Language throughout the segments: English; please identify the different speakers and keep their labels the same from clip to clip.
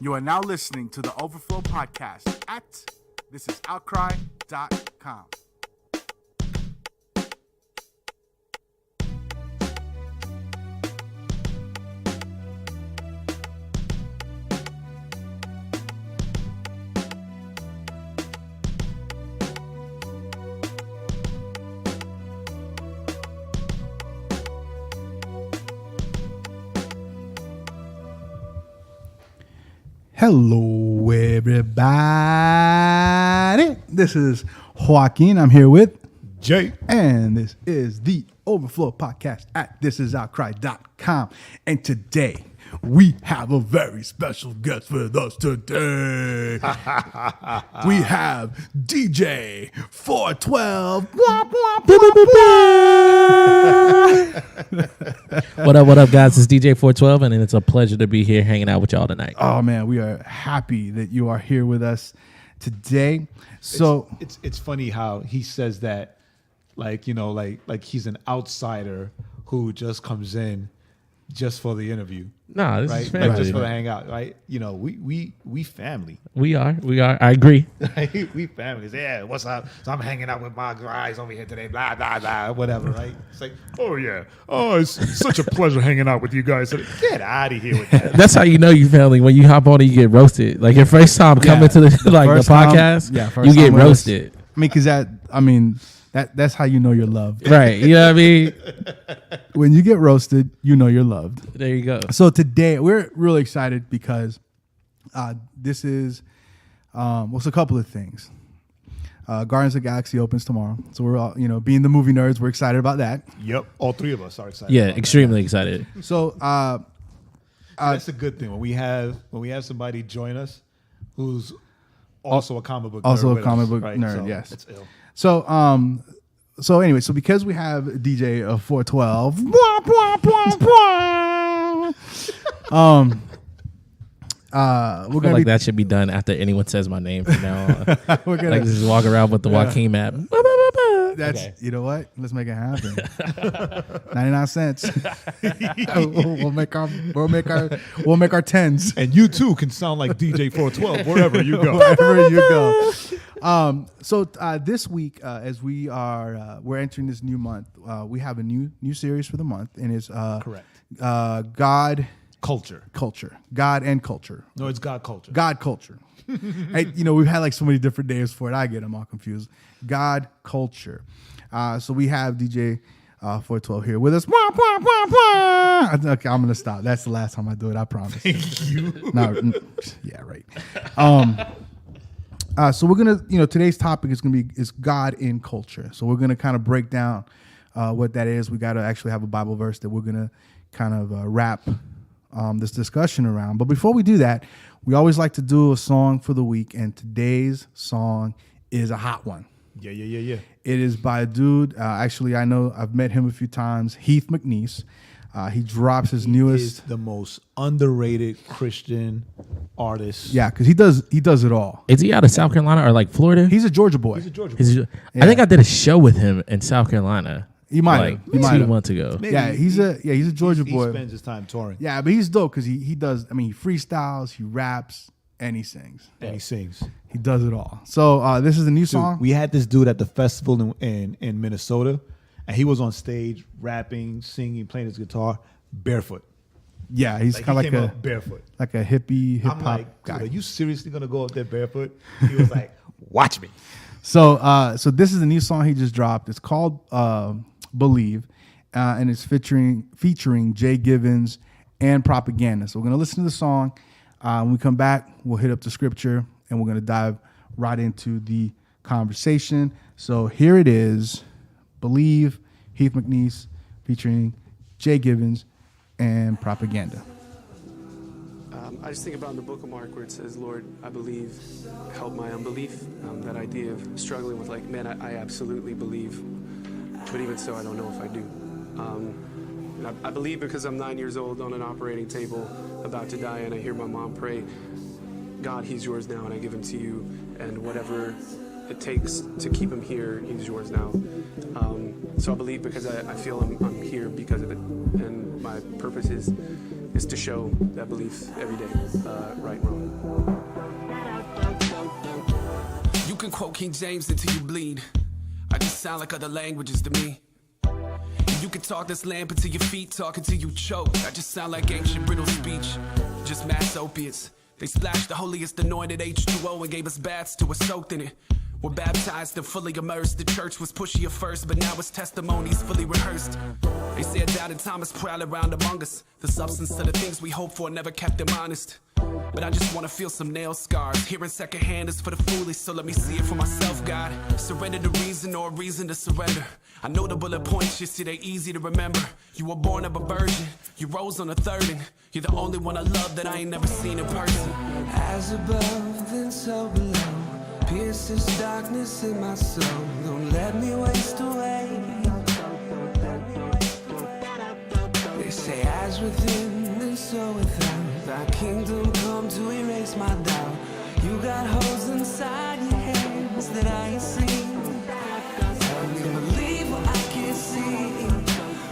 Speaker 1: You are now listening to the Overflow Podcast at thisisoutcry.com.
Speaker 2: Hello, everybody. This is Joaquin. I'm here with
Speaker 3: Jae.
Speaker 2: And this is the Overflow Podcast at thisisoutcry.com. And today, we have a very special guest with us today. We have DJ 412.
Speaker 4: What up, guys? It's DJ 412, and it's a pleasure to be here hanging out with y'all tonight.
Speaker 2: Oh, man, we are happy that you are here with us today. So
Speaker 3: it's funny how he says that, like, you know, like he's an outsider who just comes in just for the interview.
Speaker 4: Nah, this
Speaker 3: right?
Speaker 4: is family.
Speaker 3: Like just for the hangout, right? You know, we family.
Speaker 4: We are. I agree.
Speaker 3: We family. Yeah, what's up? So I'm hanging out with my guys over here today. Blah blah blah. Whatever, right? It's like, oh yeah, oh it's such a pleasure hanging out with you guys. Get out of here with that.
Speaker 4: That's how you know you family. When you hop on and you get roasted. Like your first time coming to the podcast, you get roasted.
Speaker 2: That's how you know you're loved.
Speaker 4: Right. You know what I mean?
Speaker 2: When you get roasted, you know you're loved.
Speaker 4: There you go.
Speaker 2: So today we're really excited because this is a couple of things. Guardians of the Galaxy opens tomorrow. So we're all, being the movie nerds, we're excited about that.
Speaker 3: Yep. All three of us are excited.
Speaker 4: Yeah, extremely excited.
Speaker 2: So
Speaker 3: that's a good thing when we have somebody join us who's also a comic book
Speaker 2: nerd,
Speaker 3: So
Speaker 2: yes.
Speaker 3: It's ill.
Speaker 2: So anyway, because we have DJ 412, we're gonna
Speaker 4: that should be done after anyone says my name from now on. We're gonna just walk around with the Joaquin map.
Speaker 2: That's
Speaker 4: okay.
Speaker 2: You know what? Let's make it happen. 99 cents. we'll make our tens.
Speaker 3: And you too can sound like DJ 412 wherever you go.
Speaker 2: Wherever you go. So this week, as we're entering this new month, we have a new series for the month, and it's
Speaker 3: correct.
Speaker 2: God
Speaker 3: Culture.
Speaker 2: God and culture.
Speaker 3: No, it's God culture.
Speaker 2: God culture. We've had like so many different names for it. I get them all confused. God culture. So we have DJ 412 here with us. Okay, I'm gonna stop. That's the last time I do it. I promise.
Speaker 3: Thank you.
Speaker 2: Yeah, right. So we're gonna, today's topic is God in culture. So we're gonna kind of break down what that is. We got to actually have a Bible verse that we're gonna kind of wrap this discussion around. But before we do that, we always like to do a song for the week, and today's song is a hot one.
Speaker 3: Yeah.
Speaker 2: It is by a dude. Actually, I know I've met him a few times. Heath McNease. He drops his newest.
Speaker 3: Is the most underrated Christian artist.
Speaker 2: Yeah, because he does it all.
Speaker 4: Is he out of South Carolina or like Florida?
Speaker 2: He's a Georgia boy.
Speaker 4: I think I did a show with him in South Carolina.
Speaker 2: He might have.
Speaker 4: 2 months ago.
Speaker 3: Maybe
Speaker 2: yeah, he's a Georgia boy.
Speaker 3: He spends his time touring.
Speaker 2: Yeah, but he's dope because he does. I mean, he freestyles, he raps, and he sings. He does it all. So this is a new song.
Speaker 3: We had this dude at the festival in Minnesota, and he was on stage rapping, singing, playing his guitar barefoot.
Speaker 2: Yeah, he's kind of like a
Speaker 3: barefoot,
Speaker 2: like a hippie hip
Speaker 3: I'm
Speaker 2: hop
Speaker 3: like,
Speaker 2: guy.
Speaker 3: dude, are you seriously gonna go up there barefoot? He was like, watch me.
Speaker 2: So this is a new song he just dropped. It's called Believe, and it's featuring Jae Givens and Propaganda. So we're gonna listen to the song. When we come back, we'll hit up the scripture, and we're gonna dive right into the conversation. So here it is, Believe, Heath McNease featuring Jae Givens and Propaganda.
Speaker 5: I just think about in the book of Mark where it says, Lord, I believe, help my unbelief. That idea of struggling with like, man, I absolutely believe, but even so, I don't know if I do. I believe because I'm 9 years old on an operating table about to die, and I hear my mom pray, God, he's yours now, and I give him to you, and whatever it takes to keep him here. He's yours now. So I believe because I feel I'm here because of it, and my purpose is to show that belief every day, right and wrong.
Speaker 6: You can quote King James until you bleed. I just sound like other languages to me. You can talk this lamp until your feet talk until you choke. I just sound like ancient brittle speech, just mass opiates. They splashed the holiest anointed H2O and gave us baths till we're soaked in it. We're baptized and fully immersed. The church was pushy at first, but now its testimonies fully rehearsed. They said doubted Thomas prowled around among us. The substance of the things we hoped for never kept them honest. But I just wanna feel some nail scars. Hearing secondhand is for the foolish, so let me see it for myself, God. Surrender to reason or a reason to surrender. I know the bullet points, you see they easy to remember. You were born of a virgin, you rose on a third, and you're the only one I love that I ain't never seen in person.
Speaker 7: As above, then so below. Pierce this darkness in my soul. Don't let me waste away. They say as within, then so without. Thy kingdom come to erase my doubt. You got holes inside your hands that I ain't seen. Help me believe what I can't see.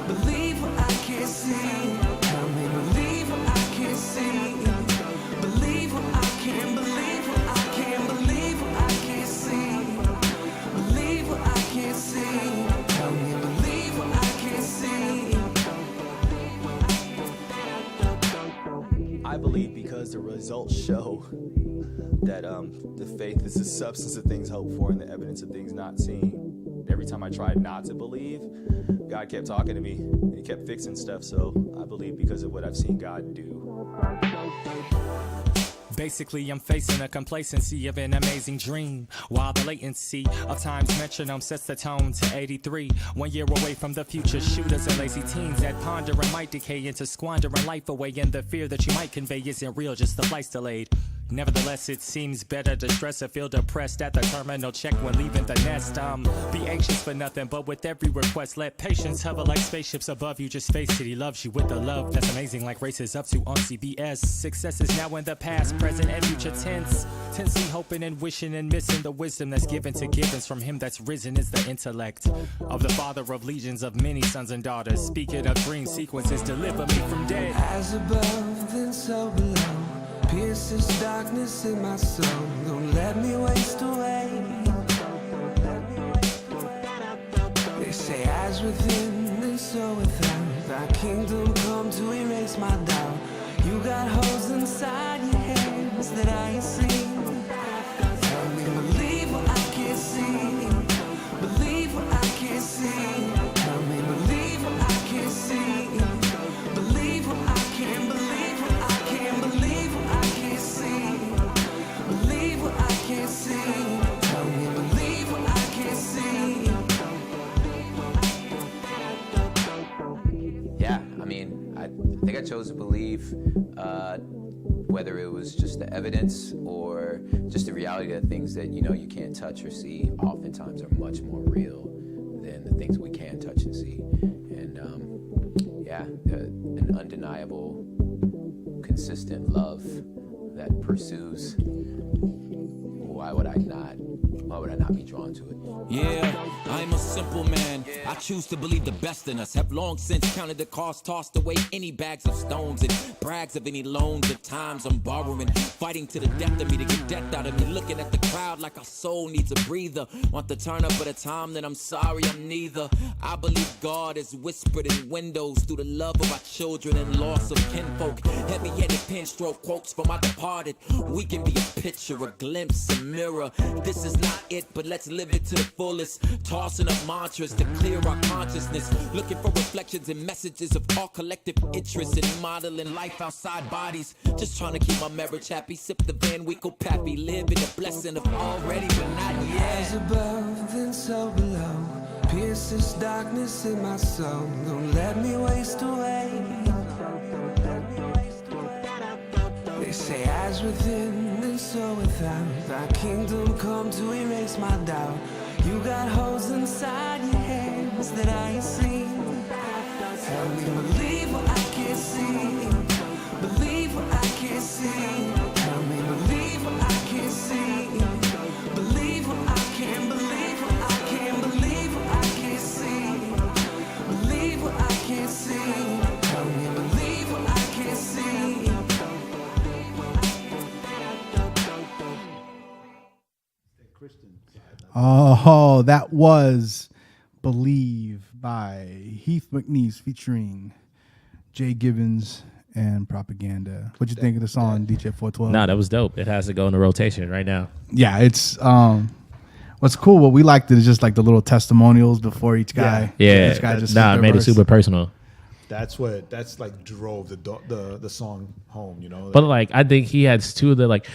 Speaker 7: Believe what I can't see. Help me believe what I can't see. Believe what I can't believe what I can't believe what I can't see. Believe what I can't see. Help me believe what I can't see.
Speaker 8: I believe because the results show that the faith is the substance of things hoped for and the evidence of things not seen. Every time I tried not to believe, God kept talking to me and he kept fixing stuff. So I believe because of what I've seen God do.
Speaker 9: Basically, I'm facing a complacency of an amazing dream. While the latency of time's metronome sets the tone to 83. 1 year away from the future shooters and lazy teens that ponder and might decay into squandering life away. And the fear that you might convey isn't real, just the flight's delayed. Nevertheless, it seems better to stress or feel depressed at the terminal check when leaving the nest. Be anxious for nothing, but with every request, let patience hover like spaceships above you. Just face it, he loves you with the love that's amazing, like races up to on CBS. Success is now in the past, present, and future tense. Tensely hoping and wishing and missing the wisdom that's given to givens. From him that's risen is the intellect of the father of legions of many sons and daughters. Speaking of dream sequences, deliver me from dead.
Speaker 7: As above, then so below. Pierce this darkness in my soul. Don't let me waste away. They say as within, then so without. Thy kingdom come to erase my doubt. You got holes inside your hands that I ain't seen. Help me believe what I can't see. Believe what I can't see. Help me believe what I can't see. Believe what I can't believe what I can't believe what I can't see. Believe what I can't see. Help me believe what I can't see.
Speaker 10: Yeah, I mean, I think I chose to believe, whether it was just the evidence or just the reality that things that you can't touch or see oftentimes are much more real than the things we can touch and see. And an undeniable, consistent love that pursues. Why would I not be drawn to it?
Speaker 11: Yeah, I'm a simple man. I choose to believe the best in us. Have long since counted the cost, tossed away any bags of stones and brags of any loans of times I'm borrowing. Fighting to the death of me to get death out of me. Looking at the crowd like our soul needs a breather. Want to turn up at a time that I'm sorry I'm neither. I believe God is whispered in windows through the love of our children and loss of kinfolk. Heavy-headed pen stroke quotes from our departed. We can be a picture, a glimpse, a mirror. This is not it, but let's live it to the fullest. Tossing up mantras to clear our consciousness. Looking for reflections and messages of our collective interest in modeling life outside bodies. Just trying to keep my marriage happy. Sip the Van Winkle Pappy. Live in the blessing of already, but not yet.
Speaker 7: As above, then so below. Pierce this darkness in my soul. Don't let me waste away. They say as within, then so without. Thy kingdom come to erase my doubt. You got holes inside your hands that I ain't seen. Help me believe what I can't see. Believe what I can't see. Help me believe what I can't see. Believe what I can't can't believe what I can't believe what I can't see. Believe what I can't see. Help me believe what I can't see.
Speaker 2: Oh, that was Believe by Heath McNease featuring Jay Givens and Propaganda. What'd you think of the song, DJ 412?
Speaker 4: Nah, that was dope. It has to go in the rotation right now.
Speaker 2: Yeah, it's what's cool. What we liked is just like the little testimonials before each guy.
Speaker 4: Yeah.
Speaker 2: Each guy just
Speaker 4: it made it super personal.
Speaker 3: That's like drove the song home, you know.
Speaker 4: But like, I think he has two of the like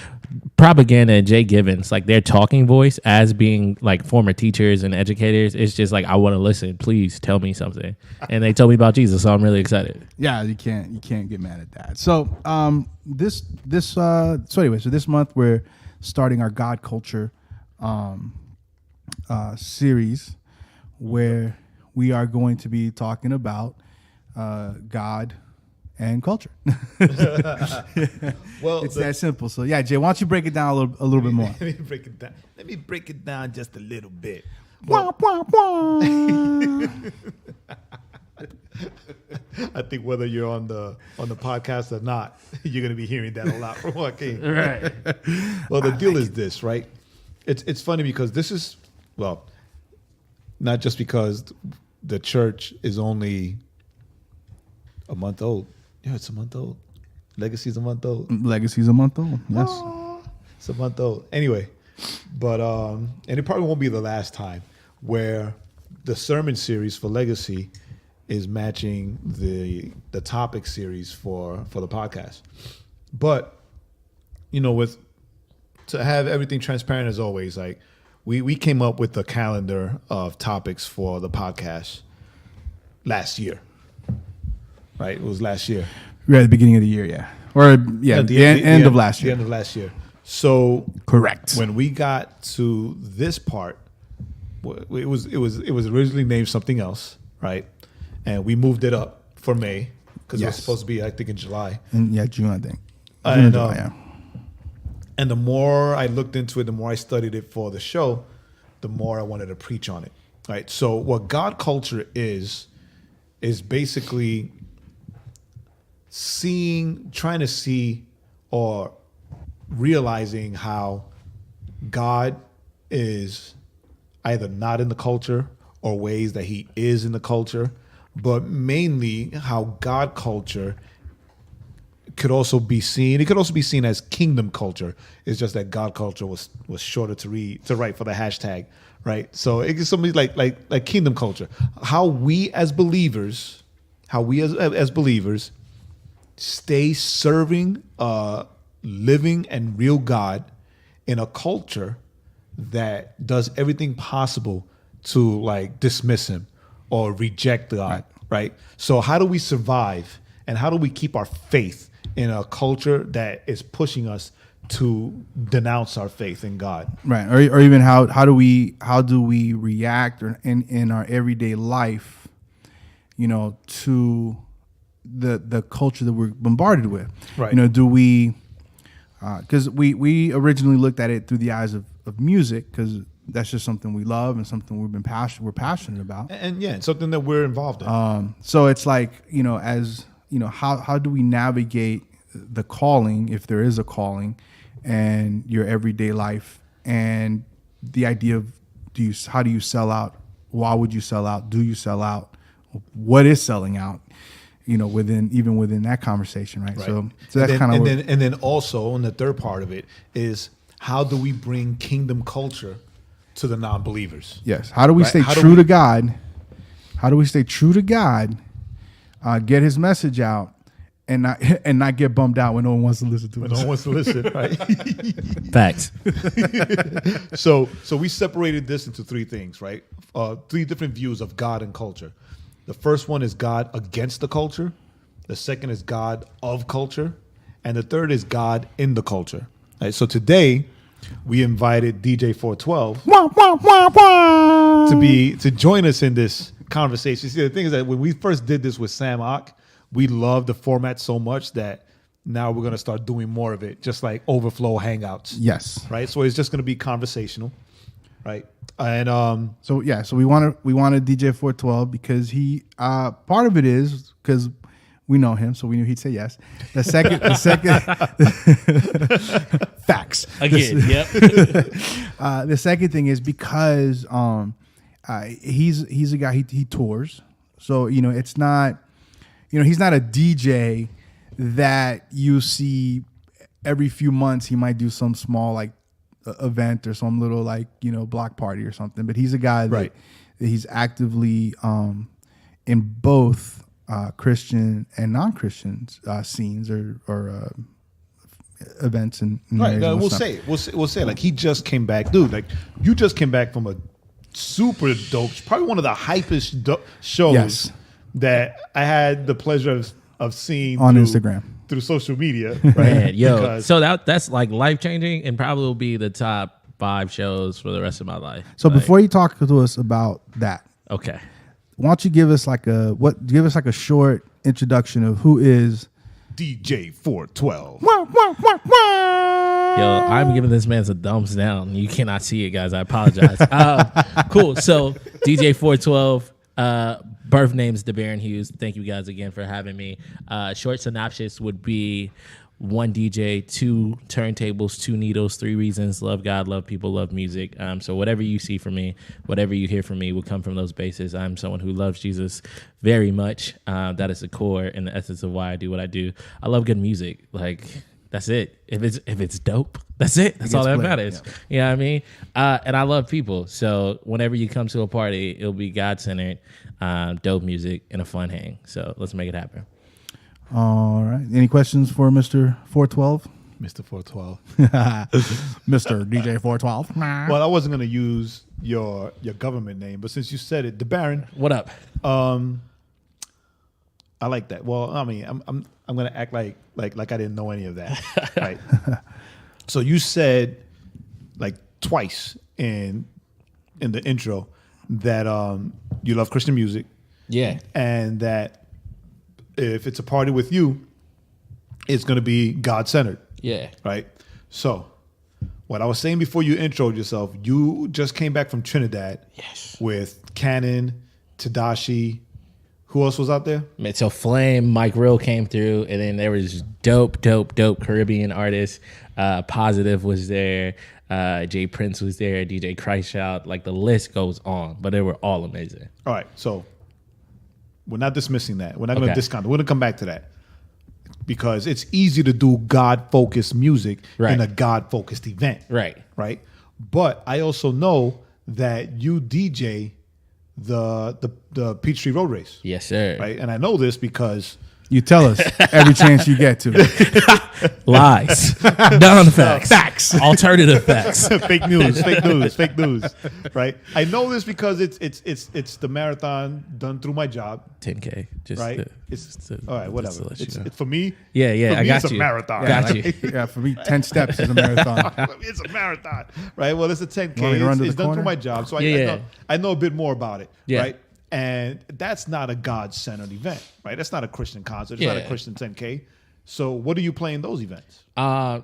Speaker 4: Propaganda and Jay Givens, like their talking voice as being like former teachers and educators. It's just like, I want to listen. Please tell me something. And they told me about Jesus, so I'm really excited.
Speaker 2: Yeah, you can't get mad at that. So this month we're starting our God Culture series where we are going to be talking about God and culture.
Speaker 3: Well,
Speaker 2: it's that simple. So yeah, Jay, why don't you break it down a little bit more?
Speaker 3: Let me break it down just a little bit.
Speaker 2: Wah, wah, wah.
Speaker 3: I think whether you're on the podcast or not, you're going to be hearing that a lot from Joaquin.
Speaker 4: Right.
Speaker 3: Well, the deal is this, right? It's funny because this is, well, not just because the church is only a month old. Yeah, it's a month old. Legacy's a month old.
Speaker 2: Legacy's a month old. Yes.
Speaker 3: It's a month old. Anyway, but and it probably won't be the last time where the sermon series for Legacy is matching the topic series for the podcast. But you know, to have everything transparent as always, like we came up with the calendar of topics for the podcast last year. Right, it was last year.
Speaker 2: Right at the beginning of the year, yeah, or yeah, the end of last year.
Speaker 3: The end of last year. So
Speaker 2: correct.
Speaker 3: When we got to this part, it was originally named something else, right? And we moved it up for May because it was supposed to be, I think, in July.
Speaker 2: June, I think.
Speaker 3: And the more I looked into it, the more I studied it for the show, the more I wanted to preach on it. Right. So what God culture is basically trying to see or realizing how God is either not in the culture or ways that he is in the culture, but mainly how God culture could also be seen. It could also be seen as kingdom culture. It's just that God culture was shorter to write for the hashtag, right? So it gets something like kingdom culture. How we as believers stay serving a living and real God in a culture that does everything possible to like dismiss him or reject God, right? So how do we survive and how do we keep our faith in a culture that is pushing us to denounce our faith in God?
Speaker 2: Right. Or even how do we react in our everyday life, you know, to the culture that we're bombarded with.
Speaker 3: Right.
Speaker 2: You know, do we because we originally looked at it through the eyes of music because that's just something we love and something we're passionate about.
Speaker 3: And yeah, it's something that we're involved in.
Speaker 2: So it's like, you know, as you know, how do we navigate the calling, if there is a calling, and your everyday life, and the idea of how do you sell out? Why would you sell out? Do you sell out? What is selling out? You know, within that conversation, right? So that's kind of
Speaker 3: and then also, and the third part of it is how do we bring kingdom culture to the non-believers?
Speaker 2: Yes. How do we stay true to God? How do we stay true to God? Get His message out, and not get bummed out when no one wants to listen to it.
Speaker 3: No one wants to listen, right?
Speaker 4: Facts.
Speaker 3: So we separated this into three things, right? Three different views of God and culture. The first one is God against the culture. The second is God of culture. And the third is God in the culture. Right, so today, we invited DJ 412 to join us in this conversation. See, the thing is that when we first did this with Sam Ock, we loved the format so much that now we're going to start doing more of it, just like Overflow Hangouts.
Speaker 2: Yes.
Speaker 3: Right? So it's just going to be conversational. right? And
Speaker 2: So we wanted DJ 412 because he part of it is because we know him, so we knew he'd say yes. The second facts
Speaker 4: Again, yep.
Speaker 2: The second thing is because he's a guy he tours, so it's not he's not a DJ that you see every few months. He might do some small like event or some little like block party or something, but he's a guy that he's actively in both Christian and non-Christian scenes or events and
Speaker 3: right. No, we'll say like he just came back, dude. Like you just came back from a super dope, probably one of the hypest shows that I had the pleasure of seeing
Speaker 2: on Instagram
Speaker 3: through social media. Right?
Speaker 4: Man, yo, so that's like life changing and probably will be the top 5 shows for the rest of my life.
Speaker 2: So before you talk to us about that,
Speaker 4: okay,
Speaker 2: why don't you give us like a short introduction of who is
Speaker 3: DJ 412?
Speaker 4: Yo, I'm giving this man some thumbs down. You cannot see it, guys. I apologize. Cool. So DJ 412, birth name's DeBaron Hughes. Thank you guys again for having me. Short synopsis would be 1 DJ, 2 turntables, 2 needles, 3 reasons: love God, love people, love music. So whatever you see from me, whatever you hear from me will come from those bases. I'm someone who loves Jesus very much. That is the core and the essence of why I do what I do. I love good music. Like, that's it. If it's dope, that's it. That's all that matters. Yeah. You know what I mean? And I love people. So whenever you come to a party, it'll be God-centered, dope music, and a fun hang. So let's make it happen.
Speaker 2: All right. Any questions for Mr. 412?
Speaker 3: Mr. 412.
Speaker 2: Mr. DJ 412.
Speaker 3: Well, I wasn't going to use your government name, but since you said it, DeBaron.
Speaker 4: What up?
Speaker 3: I like that. Well, I mean, I'm going to act like I didn't know any of that. Right. So you said like twice in the intro that you love Christian music.
Speaker 4: Yeah.
Speaker 3: And that if it's a party with you, it's going to be God-centered.
Speaker 4: Yeah.
Speaker 3: Right? So what I was saying before you introed yourself, you just came back from Trinidad.
Speaker 4: Yes.
Speaker 3: With Cannon, Tadashi. Who else was out there?
Speaker 4: So Flame, Mike Rill came through, and then there was dope Caribbean artists. Positive was there. Jay Prince was there. DJ Christ Shout. Like, the list goes on, but they were all amazing.
Speaker 3: All right. So we're not dismissing that. We're not going to discount it. We're going to come back to that. Because it's easy to do God-focused music in a God-focused event.
Speaker 4: Right.
Speaker 3: Right? But I also know that you DJ the Peachtree Road Race.
Speaker 4: Yes, sir.
Speaker 3: Right? And I know this because
Speaker 2: you tell us every chance you get to.
Speaker 4: Lies. Non-facts. Facts. Alternative facts.
Speaker 3: Fake news. Right? I know this because it's the marathon done through my job.
Speaker 4: 10K. Just
Speaker 3: right? All right, whatever. It's for me.
Speaker 4: Yeah,
Speaker 3: for
Speaker 4: I
Speaker 3: me,
Speaker 4: got
Speaker 3: it's
Speaker 4: you.
Speaker 3: a marathon.
Speaker 4: Got you.
Speaker 2: Yeah, for me, 10 steps is a marathon.
Speaker 3: It's a marathon. Right? Well, it's a 10K. It's done through my job. So I know a bit more about it.
Speaker 4: Yeah.
Speaker 3: Right? And that's not a God-centered event, right? That's not a Christian concert. It's not a Christian 10K. So what do you play in those events?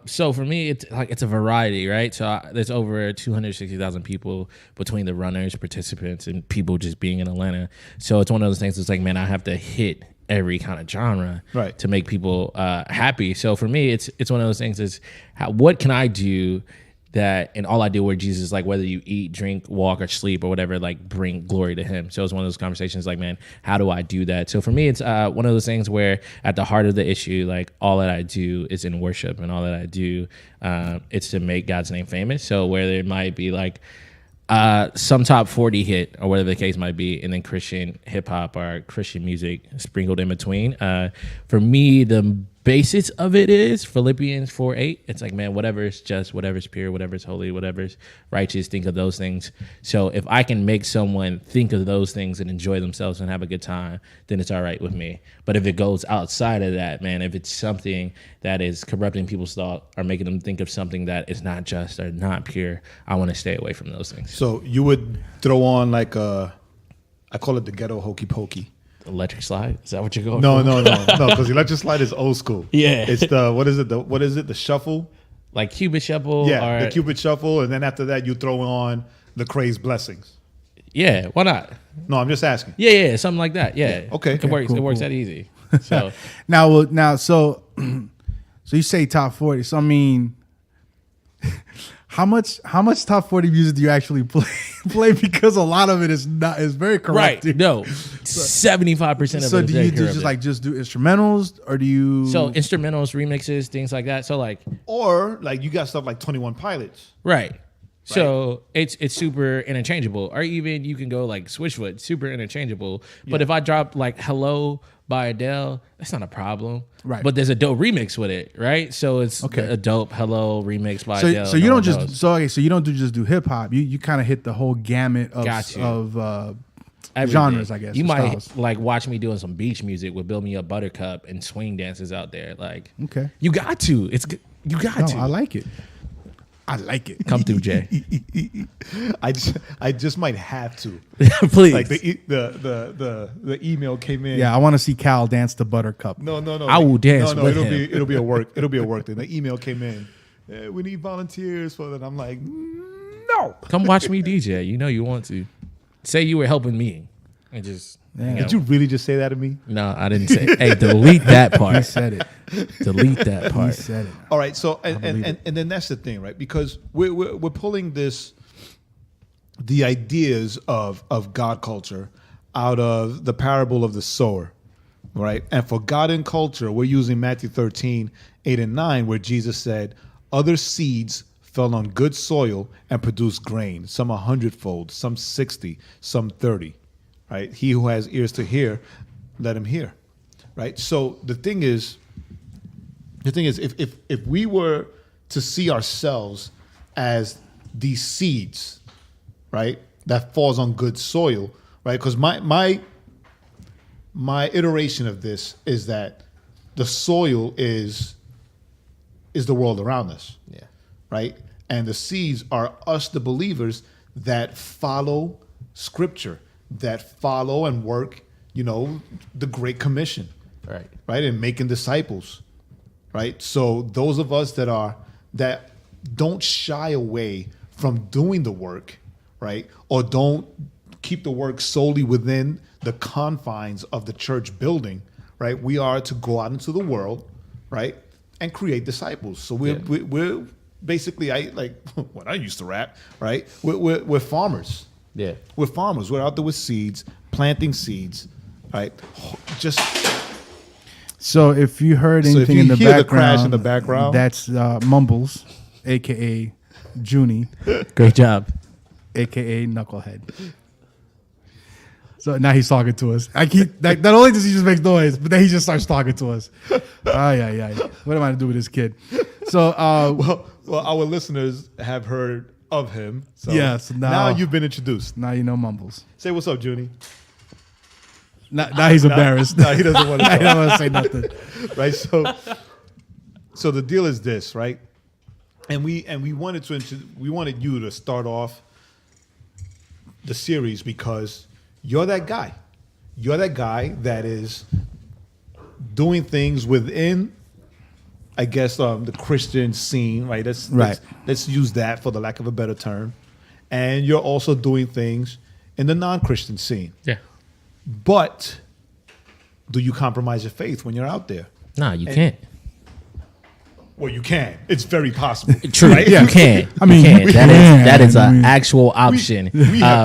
Speaker 4: So for me, it's a variety, right? So there's over 260,000 people between the runners, participants, and people just being in Atlanta. So it's one of those things that's like, man, I have to hit every kind of genre to make people happy. So for me, it's one of those things is what can I do that, and all I do where Jesus, like, whether you eat, drink, walk, or sleep or whatever, like, bring glory to him. So it's one of those conversations like, man, how do I do that? So for me, it's one of those things where at the heart of the issue, like, all that I do is in worship, and all that I do, it's to make God's name famous. So where there might be like some top 40 hit or whatever the case might be, and then Christian hip hop or Christian music sprinkled in between. For me, the basis of it is Philippians 4:8. It's like, man, whatever is just, whatever is pure, whatever is holy, whatever is righteous, think of those things. So if I can make someone think of those things and enjoy themselves and have a good time, then it's all right with me. But if it goes outside of that, man, if it's something that is corrupting people's thought or making them think of something that is not just or not pure, I want to stay away from those things.
Speaker 3: So you would throw on like I call it the ghetto hokey pokey.
Speaker 4: Electric slide? Is that what you're going
Speaker 3: for?
Speaker 4: No,
Speaker 3: because electric slide is old school.
Speaker 4: Yeah.
Speaker 3: It's the shuffle?
Speaker 4: Like Cupid shuffle?
Speaker 3: Yeah, the Cupid shuffle. And then after that, you throw on the crazed blessings?
Speaker 4: Yeah, why not?
Speaker 3: No, I'm just asking.
Speaker 4: Yeah, something like that. Yeah.
Speaker 3: Okay.
Speaker 4: It works.
Speaker 2: cool,
Speaker 4: It works
Speaker 2: cool.
Speaker 4: that easy. So
Speaker 2: So you say top 40. So I mean, how much top 40 music do you actually play? Because a lot of it is very correct.
Speaker 4: right. No, 75% of
Speaker 2: So
Speaker 4: it.
Speaker 2: do you just do instrumentals, or do you?
Speaker 4: So instrumentals, remixes, things like that. So like,
Speaker 3: Or like you got stuff like 21 Pilots.
Speaker 4: right. So it's super interchangeable, or even you can go like Switchfoot, super interchangeable. But if I drop like "Hello" by Adele, that's not a problem,
Speaker 2: Right.
Speaker 4: But there's a dope remix with it, right? So it's
Speaker 2: Okay.
Speaker 4: a dope "Hello" remix by Adele.
Speaker 2: So you
Speaker 4: no
Speaker 2: don't
Speaker 4: one
Speaker 2: just
Speaker 4: knows.
Speaker 2: so you don't just do hip hop. You kind of hit the whole gamut of
Speaker 4: Got you. Everything.
Speaker 2: genres, I guess.
Speaker 4: You
Speaker 2: or
Speaker 4: might
Speaker 2: styles.
Speaker 4: like watch me doing some beach music with Build Me Up Buttercup and swing dances out there. Like,
Speaker 2: Okay.
Speaker 4: you got to. You got
Speaker 2: No,
Speaker 4: to.
Speaker 2: I like it. I like it.
Speaker 4: Come through, Jay.
Speaker 3: I just might have to.
Speaker 4: Please.
Speaker 3: Like the email came in.
Speaker 2: Yeah, I want to see Cal dance the Buttercup.
Speaker 3: No.
Speaker 4: I will dance with
Speaker 3: it'll
Speaker 4: him.
Speaker 3: It'll be a work thing. The email came in. We need volunteers for that. I'm like, no.
Speaker 4: Come watch me DJ. You know you want to. Say you were helping me. And just
Speaker 3: Did you really just say that to me?
Speaker 4: No, I didn't say. Hey, delete that part.
Speaker 2: He said it.
Speaker 4: Delete that
Speaker 2: He
Speaker 4: part.
Speaker 2: said it.
Speaker 3: All right. So and
Speaker 2: believe
Speaker 3: then that's the thing, right? Because we're pulling the ideas of God culture out of the parable of the sower, right? And for God and culture, we're using Matthew 13:8-9, where Jesus said, "Other seeds fell on good soil and produced grain, some 100-fold, some 60, some 30." Right? He who has ears to hear, let him hear. Right? So the thing is, if we were to see ourselves as these seeds, right, that falls on good soil, right? Because my iteration of this is that the soil is the world around us.
Speaker 4: Yeah.
Speaker 3: Right? And the seeds are us, the believers, that follow Scripture, that follow and work, the Great Commission.
Speaker 4: Right.
Speaker 3: Right? And making disciples. Right? So those of us that don't shy away from doing the work, right? Or don't keep the work solely within the confines of the church building, right? We are to go out into the world, right? And create disciples. So we're basically, when I used to rap, right? We're farmers.
Speaker 4: Yeah.
Speaker 3: We're farmers. We're out there with seeds, planting seeds, right?
Speaker 2: So if you heard
Speaker 3: So if
Speaker 2: anything
Speaker 3: you
Speaker 2: in the
Speaker 3: hear the
Speaker 2: background,
Speaker 3: crash in the background-
Speaker 2: that's Mumbles, aka Junie,
Speaker 4: Great job.
Speaker 2: aka Knucklehead. So now he's talking to us. I keep not only does he just make noise, but then he just starts talking to us. Ay. What am I to do with this kid? So
Speaker 3: Well, our listeners have heard of him. So
Speaker 2: Yeah, so now-
Speaker 3: you've been introduced.
Speaker 2: now you know Mumbles.
Speaker 3: Say what's up, Junie.
Speaker 2: Now he's embarrassed.
Speaker 3: No, he doesn't want to
Speaker 2: He
Speaker 3: talk.
Speaker 2: don't want to say nothing.
Speaker 3: Right? So the deal is this, right? And we wanted you to start off the series because you're that guy. You're that guy that is doing things within, I guess, the Christian scene, right? Let's use that for the lack of a better term. And you're also doing things in the non-Christian scene.
Speaker 4: Yeah.
Speaker 3: But do you compromise your faith when you're out there?
Speaker 4: Nah, you can't.
Speaker 3: Well, you can. It's very possible.
Speaker 4: True.
Speaker 3: Right?
Speaker 4: You can.
Speaker 2: I mean,
Speaker 4: You can.
Speaker 2: we
Speaker 4: That
Speaker 2: can.
Speaker 4: is
Speaker 2: I
Speaker 4: an
Speaker 2: mean,
Speaker 4: actual option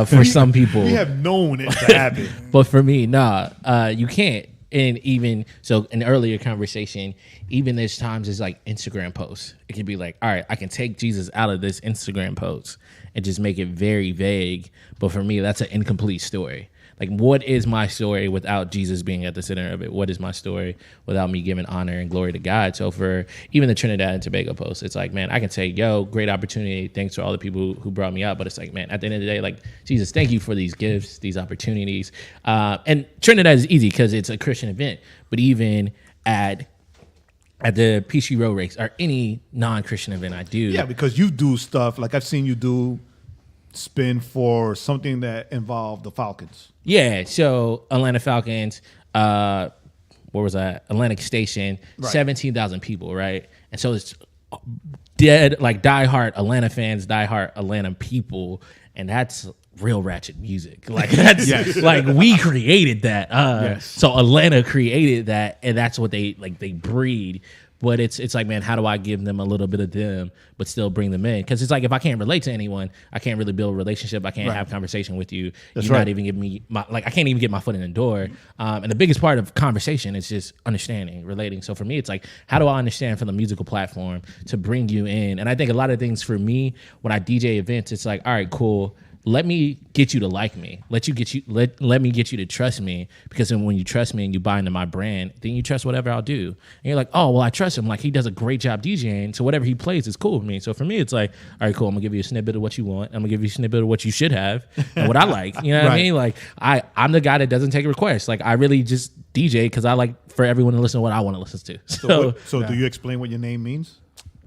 Speaker 4: for some people.
Speaker 3: We have known it to happen.
Speaker 4: But for me, you can't. And even so, in earlier conversation, even there's times it's like Instagram posts. It can be like, all right, I can take Jesus out of this Instagram post and just make it very vague. But for me, that's an incomplete story. Like, what is my story without Jesus being at the center of it? What is my story without me giving honor and glory to God? So for even the Trinidad and Tobago post, it's like, man, I can say, yo, great opportunity. Thanks to all the people who brought me out. But it's like, man, at the end of the day, like, Jesus, thank you for these gifts, these opportunities. And Trinidad is easy because it's a Christian event. But even at the PC Road Race or any non-Christian event I do.
Speaker 3: Yeah, because you do stuff like I've seen you do spin for something that involved the Falcons.
Speaker 4: Yeah, so Atlanta Falcons, where was I? Atlantic Station,
Speaker 3: Right.
Speaker 4: 17,000 people, right? And so it's dead, like diehard Atlanta fans, diehard Atlanta people. and that's real ratchet music. Like that's like we created that. So Atlanta created that, and that's what they breed. But it's like, man, how do I give them a little bit of them, but still bring them in? Because it's like, if I can't relate to anyone, I can't really build a relationship. I can't have conversation with you. You're not even giving me I can't even get my foot in the door. And the biggest part of conversation is just understanding, relating. So for me, it's like, how do I understand from the musical platform to bring you in? And I think a lot of things for me, when I DJ events, it's like, all right, cool. Let me get you to like me. Let me get you to trust me, because then when you trust me and you buy into my brand, then you trust whatever I'll do. And you're like, oh, well, I trust him. Like, he does a great job DJing, so whatever he plays is cool with me. So for me, it's like, all right, cool. I'm gonna give you a snippet of what you want. I'm gonna give you a snippet of what you should have and what I like. You know what I mean? Like, I'm the guy that doesn't take requests. Like, I really just DJ because I like for everyone to listen to what I want to listen to.
Speaker 3: So do you explain what your name means?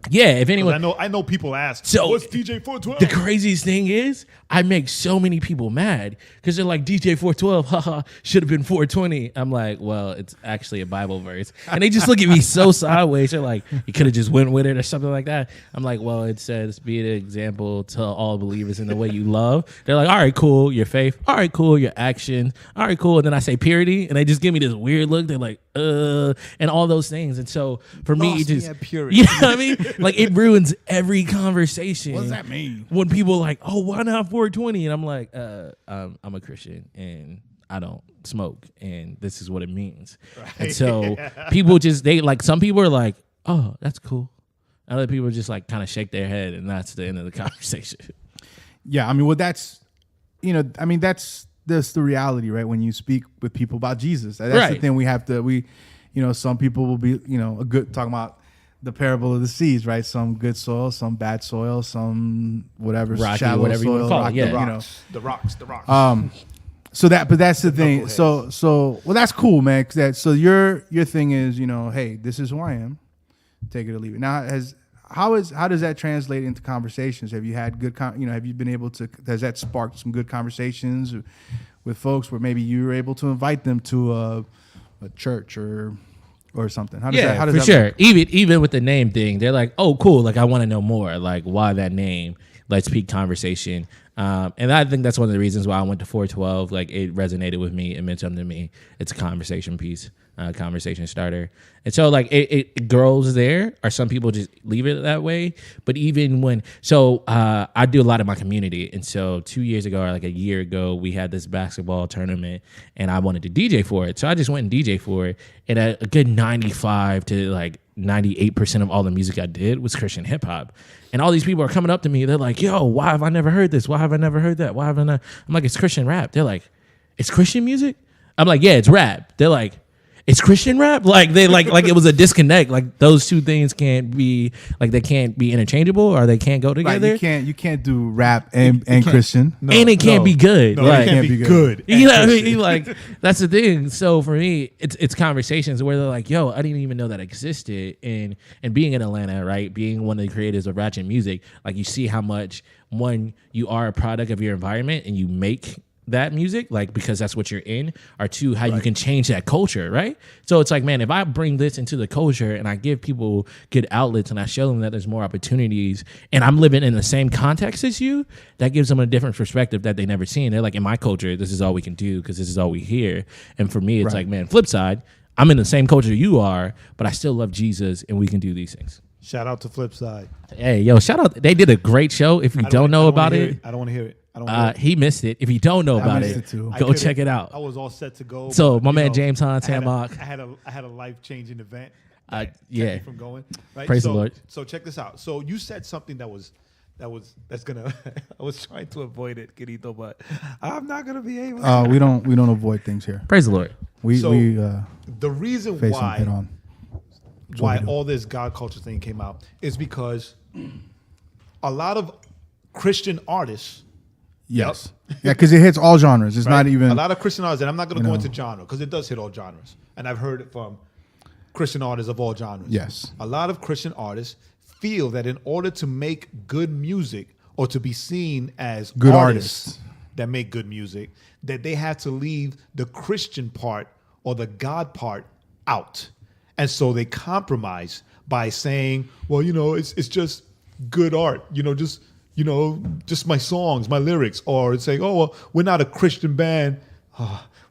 Speaker 4: Yeah, if anyone,
Speaker 3: I know people ask,
Speaker 4: so
Speaker 3: what's DJ 412?
Speaker 4: The craziest thing is, I make so many people mad because they're like, DJ 412, haha, should have been 420. I'm like, well, it's actually a Bible verse. And they just look at me so sideways. They're like, you could have just went with it or something like that. I'm like, well, it says, be an example to all believers in the way you love. They're like, all right, cool, your faith. All right, cool, your action. All right, cool. And then I say purity, and they just give me this weird look. They're like, and all those things. And so for me, it just,
Speaker 3: purity.
Speaker 4: You know what I mean? Like, it ruins every conversation.
Speaker 2: What does that mean?
Speaker 4: When people are like, oh, why not 420? And I'm like, I'm a Christian and I don't smoke, and this is what it means. Right. And so people just, some people are like, oh, that's cool. Other people just like kind of shake their head, and that's the end of the conversation.
Speaker 2: Yeah, I mean, well, that's the reality, right? When you speak with people about Jesus, that's the thing we have to, some people will be, talking about the parable of the seeds, right? Some good soil, some bad soil, some whatever,
Speaker 4: rocky,
Speaker 2: shallow
Speaker 4: whatever
Speaker 2: soil,
Speaker 4: you want to call it.
Speaker 2: Yeah,
Speaker 3: the rocks.
Speaker 2: But that's the thing. So that's cool, man. So your thing is, hey, this is who I am. Take it or leave it. Now, how does that translate into conversations? Have you had good, have you been able to? Has that sparked some good conversations with folks where maybe you were able to invite them to a church or something? How does that
Speaker 4: sure.
Speaker 2: work?
Speaker 4: Even with the name thing, they're like, oh, cool. Like, I want to know more. Like, why that name? Let's peak conversation. And I think that's one of the reasons why I went to 412. Like, it resonated with me. It meant something to me. It's a conversation piece, conversation starter. And so, like, it grows there, or some people just leave it that way. But even when, I do a lot in my community. And so 2 years ago, or like a year ago, we had this basketball tournament, and I wanted to DJ for it. So I just went and DJ for it. And a good 95 to like 98% of all the music I did was Christian hip hop. And all these people are coming up to me. They're like, yo, why have I never heard this? Why have I never heard that? Why have I not? I'm like, it's Christian rap. They're like, it's Christian music? I'm like, yeah, it's rap. They're like, it's Christian rap? Like, they like it was a disconnect. Like, those two things can't be, like, they can't be interchangeable, or they can't go together.
Speaker 2: Right, you can't do rap and Christian.
Speaker 4: No, and it can't be good.
Speaker 3: No,
Speaker 4: like,
Speaker 3: it can't be good.
Speaker 4: You know what I mean? Like, that's the thing. So for me, it's conversations where they're like, yo, I didn't even know that existed. And being in Atlanta, right, being one of the creators of ratchet music, like, you see how much, one, you are a product of your environment and you make that music, like, because that's what you're in, or two, how you can change that culture, right? So it's like, man, if I bring this into the culture and I give people good outlets and I show them that there's more opportunities, and I'm living in the same context as you, that gives them a different perspective that they never seen. They're like, in my culture, this is all we can do because this is all we hear. And for me, it's like, man, flip side, I'm in the same culture you are, but I still love Jesus, and we can do these things.
Speaker 3: Shout out to Flipside.
Speaker 4: Hey, yo, shout out. They did a great show. If you don't know about it,
Speaker 3: I don't want to hear it.
Speaker 4: He missed it. If you don't know about it, go check it out.
Speaker 3: I was all set to go.
Speaker 4: So my man James Hans Hammock.
Speaker 3: I had a life-changing event.
Speaker 4: Yeah,
Speaker 3: from going. Right?
Speaker 4: Praise the Lord.
Speaker 3: So check this out. So you said something that's gonna. I was trying to avoid it, Quirito, but I'm not gonna be able.
Speaker 2: We don't avoid things here.
Speaker 4: Praise the Lord.
Speaker 3: The reason
Speaker 2: face them head on.
Speaker 3: Why all this God culture thing came out is because a lot of Christian artists.
Speaker 2: Yes. Yeah, because it hits all genres. It's not even
Speaker 3: a lot of Christian artists, and I'm not going to go into genre because it does hit all genres, and I've heard it from Christian artists of all genres.
Speaker 2: Yes.
Speaker 3: A lot of Christian artists feel that in order to make good music, or to be seen as
Speaker 2: good
Speaker 3: artists that make good music, that they have to leave the Christian part or the God part out. And so they compromise by saying, well, it's just good art, just my songs, my lyrics, or it's saying, oh, well, we're not a Christian band.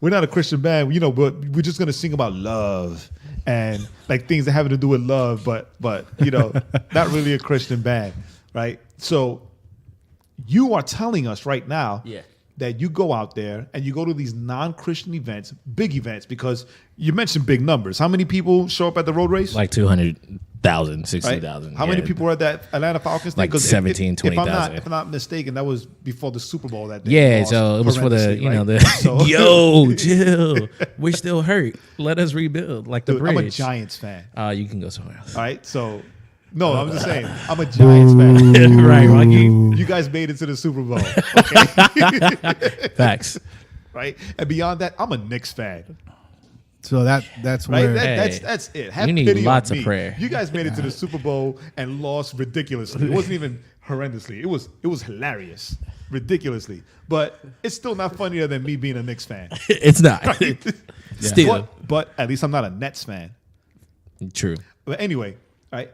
Speaker 3: We're not a Christian band, but we're just going to sing about love and like things that have to do with love, but not really a Christian band, right? So you are telling us right now that you go out there and you go to these non-Christian events, big events, because you mentioned big numbers. How many people show up at the road race?
Speaker 4: Like 200,000, 60,000.
Speaker 3: How many people were at that Atlanta Falcons thing?
Speaker 4: Like 17, 20,000.
Speaker 3: If I'm not mistaken, that was before the Super Bowl that day.
Speaker 4: Yeah, so it was for the, yo, chill. We're still hurt. Let us rebuild, like the bridge.
Speaker 3: I'm a Giants fan.
Speaker 4: You can go somewhere else.
Speaker 3: All right, so... No, I'm just saying. I'm a Giants fan.
Speaker 4: Right, Rocky.
Speaker 3: You guys made it to the Super Bowl. Okay?
Speaker 4: Facts.
Speaker 3: Right? And beyond that, I'm a Knicks fan.
Speaker 2: So that's
Speaker 3: right.
Speaker 2: where
Speaker 3: That's it. Have
Speaker 4: you need
Speaker 3: pity
Speaker 4: lots
Speaker 3: on
Speaker 4: of
Speaker 3: me.
Speaker 4: prayer.
Speaker 3: You guys made it to the Super Bowl and lost ridiculously. It wasn't even horrendously. It was hilarious, ridiculously. But it's still not funnier than me being a Knicks fan.
Speaker 4: It's not.
Speaker 3: Right?
Speaker 4: Still,
Speaker 3: but at least I'm not a Nets fan.
Speaker 4: True.
Speaker 3: But anyway, right.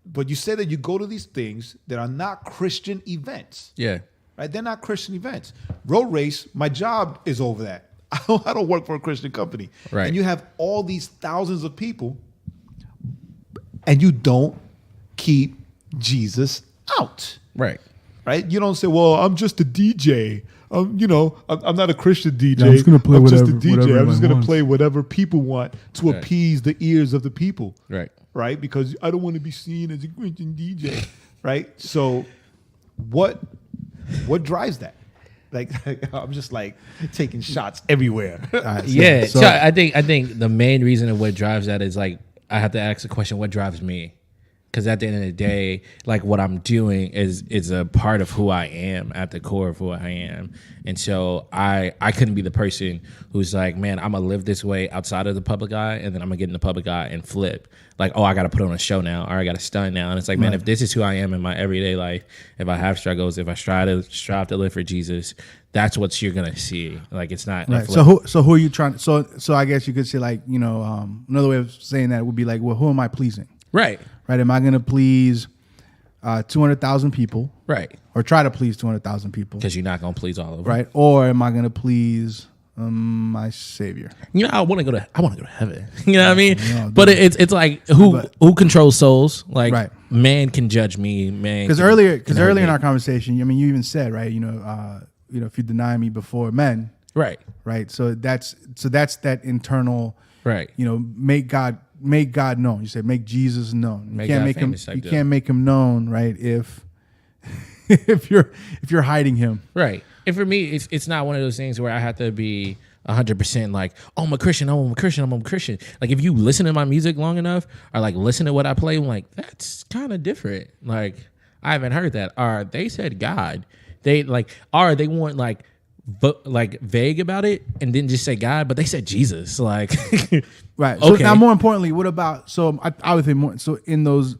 Speaker 3: But you say that you go to these things that are not Christian events.
Speaker 4: Yeah.
Speaker 3: Right? They're not Christian events. Road race, my job is over that. I don't work for a Christian company.
Speaker 4: Right.
Speaker 3: And you have all these thousands of people and you don't keep Jesus out.
Speaker 4: Right.
Speaker 3: Right? You don't say, well, I'm just a DJ. I'm not a Christian DJ.
Speaker 2: Yeah, I'm just going to play
Speaker 3: I'm just a
Speaker 2: whatever
Speaker 3: DJ. I'm just going to
Speaker 2: wants.
Speaker 3: play whatever people want to
Speaker 4: Right.
Speaker 3: appease the ears of the people.
Speaker 4: Right.
Speaker 3: Right? Because I don't want to be seen as a Christian DJ. Right? So what drives that? Like I'm just like taking shots everywhere.
Speaker 4: Yeah. So I think the main reason of what drives that is like I have to ask the question, what drives me? Because at the end of the day, like what I'm doing is a part of who I am, at the core of who I am. And so I couldn't be the person who's like, man, I'm gonna live this way outside of the public eye, and then I'm gonna get in the public eye and flip. Like, oh, I gotta put on a show now, or I gotta stunt now. And it's like, man, if this is who I am in my everyday life, if I have struggles, if I strive to live for Jesus, that's what you're gonna see. Like, it's not
Speaker 2: right. So who are you trying? So I guess you could say like, another way of saying that would be like, well, who am I pleasing?
Speaker 4: Right.
Speaker 2: Right. Am I going to please 200,000 people?
Speaker 4: Right.
Speaker 2: Or try to please 200,000 people?
Speaker 4: Because you're not going to please all of them.
Speaker 2: Right. Or am I going to please my Savior?
Speaker 4: I want to go to heaven. You know what I mean? No, but it's like who controls souls? Like,
Speaker 2: right.
Speaker 4: Man can judge me. Man.
Speaker 2: Because earlier in our conversation, I mean, you even said, right, if you deny me before men.
Speaker 4: Right.
Speaker 2: Right. So that's that internal.
Speaker 4: Right.
Speaker 2: Make God known. You say make Jesus known. You can't make him known, right? If you're hiding him.
Speaker 4: Right. And for me, it's not one of those things where I have to be 100% like, oh, I'm a Christian. Like if you listen to my music long enough, or like listen to what I play, I'm like, that's kind of different. Like I haven't heard that. Or they said God. They weren't like vague about it and didn't just say God, but they said Jesus. Like,
Speaker 2: right. So now, more importantly, what about? So I would think more. So in those,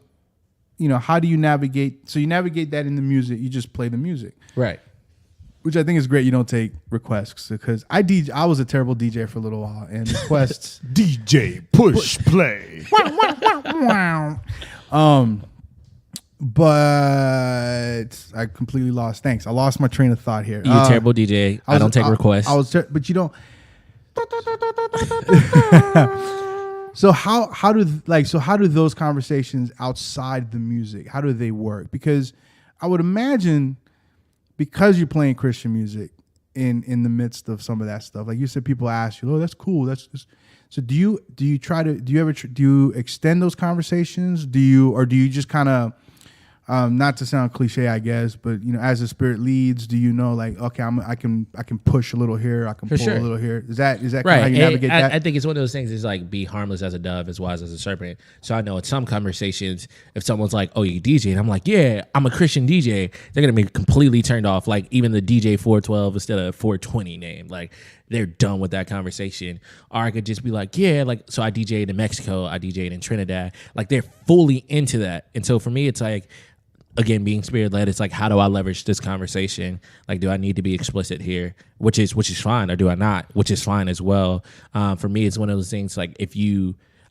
Speaker 2: how do you navigate? So you navigate that in the music. You just play the music,
Speaker 4: right?
Speaker 2: Which I think is great. You don't take requests because I was a terrible DJ for a little while, and requests
Speaker 3: DJ push play.
Speaker 2: But I completely lost. Thanks. I lost my train of thought here.
Speaker 4: You're a terrible DJ. I don't take requests.
Speaker 2: But you don't. So how do those conversations outside the music, how do they work? Because I would imagine because you're playing Christian music in the midst of some of that stuff, like you said, people ask you, oh, that's cool. So do you extend those conversations? Do you just kind of, not to sound cliche, I guess, but as the Spirit leads, do like, okay, I can push a little here, I can pull a little here. Is that
Speaker 4: right?
Speaker 2: Kind of how you navigate that?
Speaker 4: I think it's one of those things. Is like be harmless as a dove, as wise as a serpent. So I know in some conversations, if someone's like, "Oh, you DJ," and I'm like, "Yeah, I'm a Christian DJ," they're gonna be completely turned off. Like even the DJ 412 instead of 420 name, like they're done with that conversation. Or I could just be like, "Yeah, like so I DJ'd in Mexico, I DJ'd in Trinidad." Like they're fully into that, and so for me, it's like. Again, being Spirit-led, it's like, how do I leverage this conversation? Like, do I need to be explicit here? Which is fine, or do I not? Which is fine as well. For me, it's one of those things, like,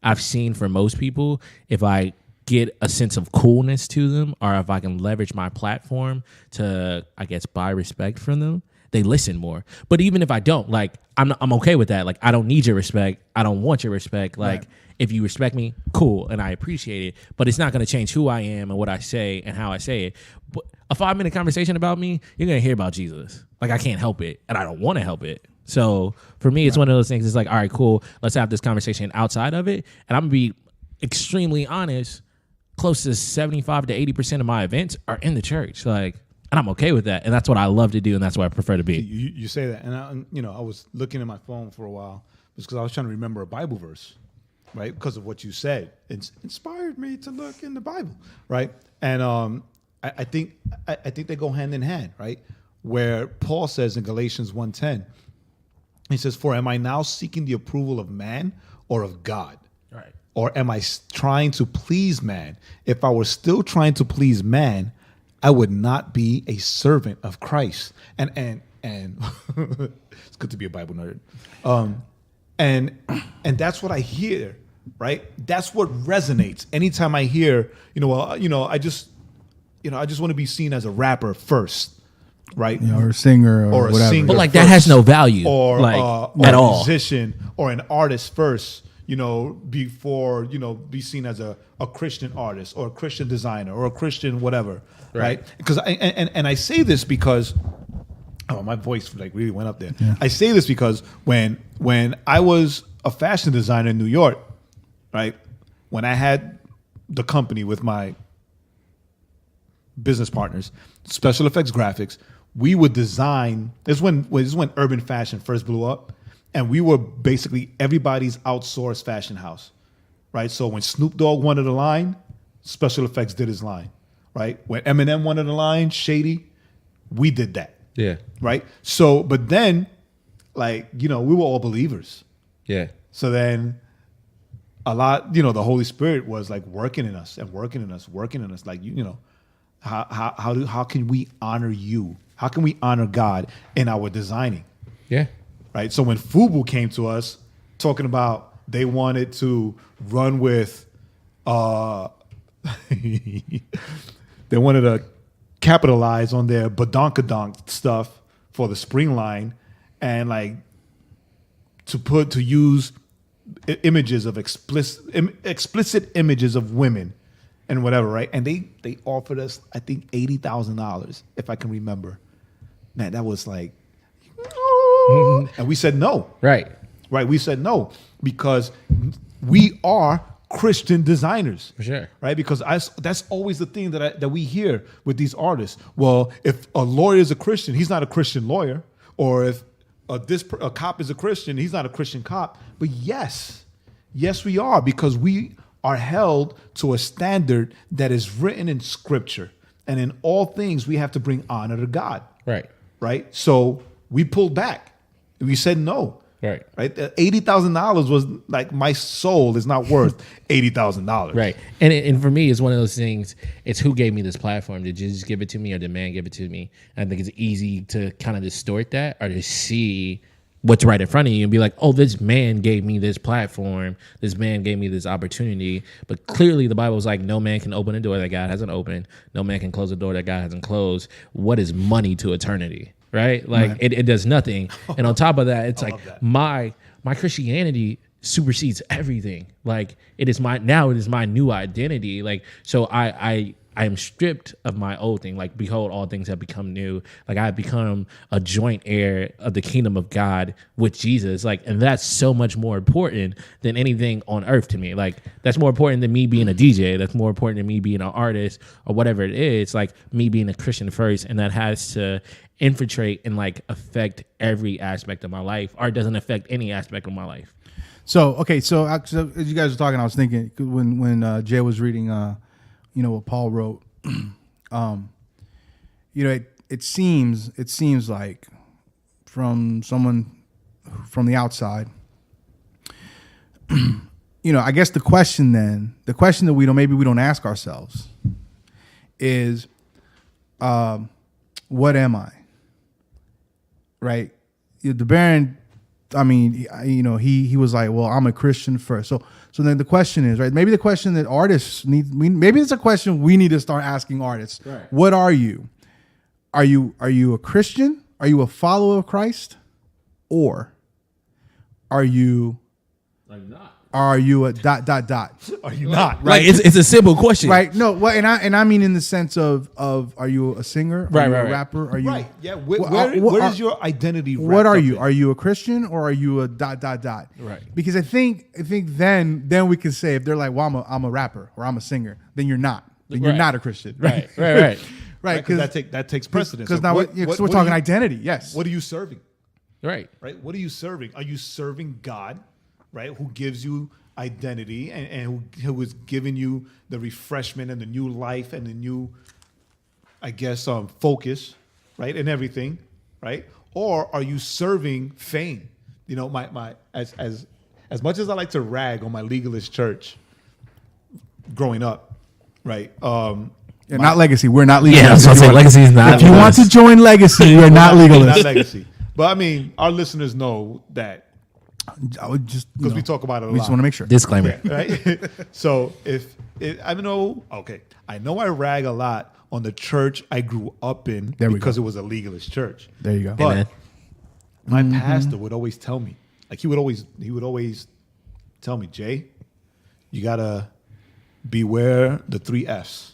Speaker 4: I've seen for most people, if I get a sense of coolness to them, or if I can leverage my platform to, I guess, buy respect from them, they listen more. But even if I don't, like, I'm okay with that. Like, I don't need your respect. I don't want your respect. Like, right. If you respect me, cool, and I appreciate it. But it's not going to change who I am and what I say and how I say it. But a 5-minute conversation about me, you're going to hear about Jesus. Like, I can't help it, and I don't want to help it. So for me, it's one of those things. It's like, all right, cool. Let's have this conversation outside of it. And I'm going to be extremely honest. Close to 75 to 80% of my events are in the church. Like, and I'm okay with that. And that's what I love to do. And that's what I prefer to be.
Speaker 3: You say that. And I was looking at my phone for a while just because I was trying to remember a Bible verse, right? Because of what you said. It's inspired me to look in the Bible, right? And I think they go hand in hand, right? Where Paul says in Galatians 1:10, he says, "For am I now seeking the approval of man or of God?
Speaker 4: Right. Or
Speaker 3: am I trying to please man? If I were still trying to please man, I would not be a servant of Christ." And it's good to be a Bible nerd. And that's what I hear, right? That's what resonates. Anytime I hear, I just want to be seen as a rapper first. Right,
Speaker 2: or a singer, or whatever.
Speaker 3: Singer
Speaker 4: but like
Speaker 3: first,
Speaker 4: that has no value,
Speaker 3: or
Speaker 4: like
Speaker 3: or
Speaker 4: at
Speaker 3: a
Speaker 4: all.
Speaker 3: Musician or an artist first, before be seen as a Christian artist or a Christian designer or a Christian whatever, right? Because I say this because my voice like really went up there. Yeah. I say this because when I was a fashion designer in New York, right, when I had the company with my business partners, Special Effects Graphics, we would design. This is when urban fashion first blew up, and we were basically everybody's outsourced fashion house, right? So when Snoop Dogg wanted a line, Special Effects did his line, right? When Eminem wanted a line, Shady, we did that.
Speaker 4: Yeah.
Speaker 3: Right? So, but then, we were all believers.
Speaker 4: Yeah.
Speaker 3: So then a lot, the Holy Spirit was like working in us. Like, how can we honor you? How can we honor God in our designing?
Speaker 4: Yeah.
Speaker 3: Right. So when FUBU came to us talking about they wanted to run with, they wanted to capitalize on their badonkadonk stuff for the spring line, and like to use images of explicit images of women and whatever, right? And they offered us, I think, $80,000, if I can remember. Man, that was like, and we said no.
Speaker 4: Right.
Speaker 3: We said no because we are Christian designers.
Speaker 4: For sure.
Speaker 3: Right? Because that's always the thing that we hear with these artists. Well, if a lawyer is a Christian, he's not a Christian lawyer. Or if a cop is a Christian, he's not a Christian cop. But yes, we are, because we are held to a standard that is written in Scripture. And in all things, we have to bring honor to God.
Speaker 4: Right.
Speaker 3: Right? So we pulled back. We said no.
Speaker 4: Right.
Speaker 3: $80,000 was like, my soul is not worth $80,000.
Speaker 4: Right. And for me, it's one of those things. It's who gave me this platform. Did Jesus give it to me, or did man give it to me? And I think it's easy to kind of distort that, or to see what's right in front of you and be like, oh, this man gave me this platform. This man gave me this opportunity. But clearly the Bible is like, no man can open a door that God hasn't opened. No man can close a door that God hasn't closed. What is money to eternity? Right? Like, right. It does nothing. And on top of that, it's like my Christianity supersedes everything. Like, it is my new identity. Like, so I am stripped of my old thing. Like, behold, all things have become new. Like, I have become a joint heir of the kingdom of God with Jesus. Like, and that's so much more important than anything on earth to me. Like, that's more important than me being a DJ. That's more important than me being an artist or whatever it is. Like, me being a Christian first, and that has to infiltrate and like affect every aspect of my life, or it doesn't affect any aspect of my life.
Speaker 2: So as you guys were talking, I was thinking when Jay was reading, what Paul wrote, it seems like from someone from the outside, I guess the question that we don't ask ourselves is, what am I? Right? The Baron I mean, you know, he was like, well, I'm a Christian first. So then the question is, right? Maybe the question that artists need, maybe it's a question we need to start asking artists.
Speaker 4: Right.
Speaker 2: What are you? Are you a Christian? Are you a follower of Christ? Or are you
Speaker 4: not?
Speaker 2: Are you a ...
Speaker 3: Are you not?
Speaker 4: Right. It's a simple question.
Speaker 2: Right. No, well, and I mean in the sense of are you a singer? Are you a rapper? Are you
Speaker 3: Right. Yeah. Where is your identity?
Speaker 2: What are you?
Speaker 3: in?
Speaker 2: Are you a Christian or are you a ...
Speaker 4: Right.
Speaker 2: Because I think then we can say if they're like, well, I'm a rapper or I'm a singer, then you're not. Then you're
Speaker 4: Right.
Speaker 2: not a Christian.
Speaker 4: Right.
Speaker 2: Right.
Speaker 3: Because that takes precedence.
Speaker 2: Because now we're talking identity. Yes.
Speaker 3: What are you serving?
Speaker 4: Right.
Speaker 3: Right. What are you serving? Are you serving God? Right. Who gives you identity and who is giving you the refreshment and the new life and the new, I guess, focus, right, and everything, right? Or are you serving fame? You know, my as much as I like to rag on my legalist church growing up, right?
Speaker 2: Yeah, not Legacy. We're not legalists.
Speaker 4: Yeah, I was gonna say Legacy is not.
Speaker 2: If you want to join Legacy, we're not legalists.
Speaker 3: Not Legacy. But I mean, our listeners know that
Speaker 2: I would just
Speaker 3: because we talk about it a lot.
Speaker 2: We just want to make sure.
Speaker 4: Disclaimer.
Speaker 3: Yeah, right? So I know, okay, I know I rag a lot on the church I grew up in because it was a legalist church.
Speaker 2: There you go.
Speaker 3: But
Speaker 4: Amen.
Speaker 3: my pastor would always tell me, like he would always tell me, Jay, you gotta beware the 3 F's.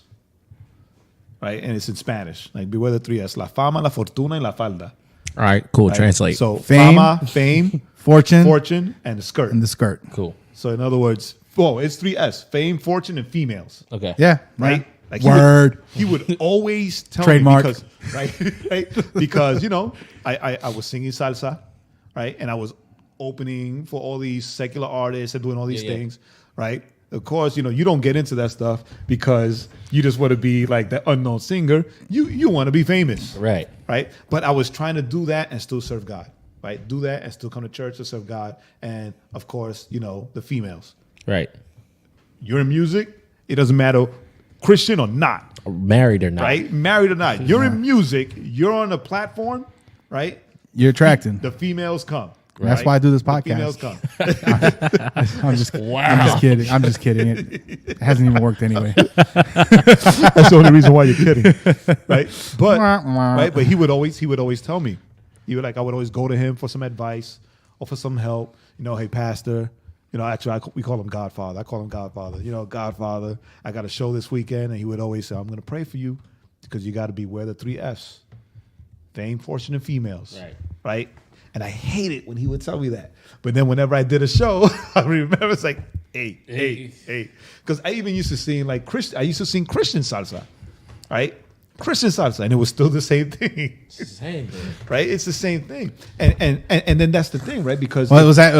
Speaker 3: Right? And it's in Spanish. Like beware the 3 F's. La fama, la fortuna, y la falda.
Speaker 4: All right. Cool.
Speaker 3: Right?
Speaker 4: Translate.
Speaker 3: So
Speaker 2: Fame,
Speaker 3: fame,
Speaker 2: fortune,
Speaker 3: and the skirt.
Speaker 2: and the skirt.
Speaker 4: Cool.
Speaker 3: So in other words, it's 3 F's: fame, fortune, and females.
Speaker 4: Okay.
Speaker 2: Yeah.
Speaker 3: Right? Like
Speaker 2: Word.
Speaker 3: He would always tell
Speaker 2: Trademark.
Speaker 3: me right? Because, you know, I was singing salsa, right? And I was opening for all these secular artists and doing all these things, right? Of course, you know, you don't get into that stuff because you just want to be like the unknown singer. You want to be famous.
Speaker 4: Right.
Speaker 3: Right? But I was trying to do that and still serve God. Right? Do that and still come to church to serve God. And of course, you know, the females.
Speaker 4: Right.
Speaker 3: You're in music, it doesn't matter Christian or not.
Speaker 4: Married or not.
Speaker 3: Right? Married or not. You're in music, you're on a platform, right?
Speaker 2: You're attracting.
Speaker 3: The females come.
Speaker 2: That's why I do this
Speaker 3: The
Speaker 2: podcast.
Speaker 3: females come.
Speaker 2: I'm just kidding. I'm just kidding. It hasn't even worked anyway.
Speaker 3: That's the only reason why you're kidding. Right? But he would always tell me. I would always go to him for some advice or for some help. You know, hey, pastor, you know, actually we call him Godfather. I call him Godfather. You know, Godfather, I got a show this weekend. And he would always say, I'm going to pray for you because you got to beware the 3 F's. Fame, fortune, and females. Right? And I hate it when he would tell me that. But then whenever I did a show, I remember it's like, hey. Because I even used to sing Christian salsa, right? Christian salsa, and it was still the same thing.
Speaker 4: Same thing.
Speaker 3: Right? It's the same thing. And then that's the thing, right? Because
Speaker 2: Was that?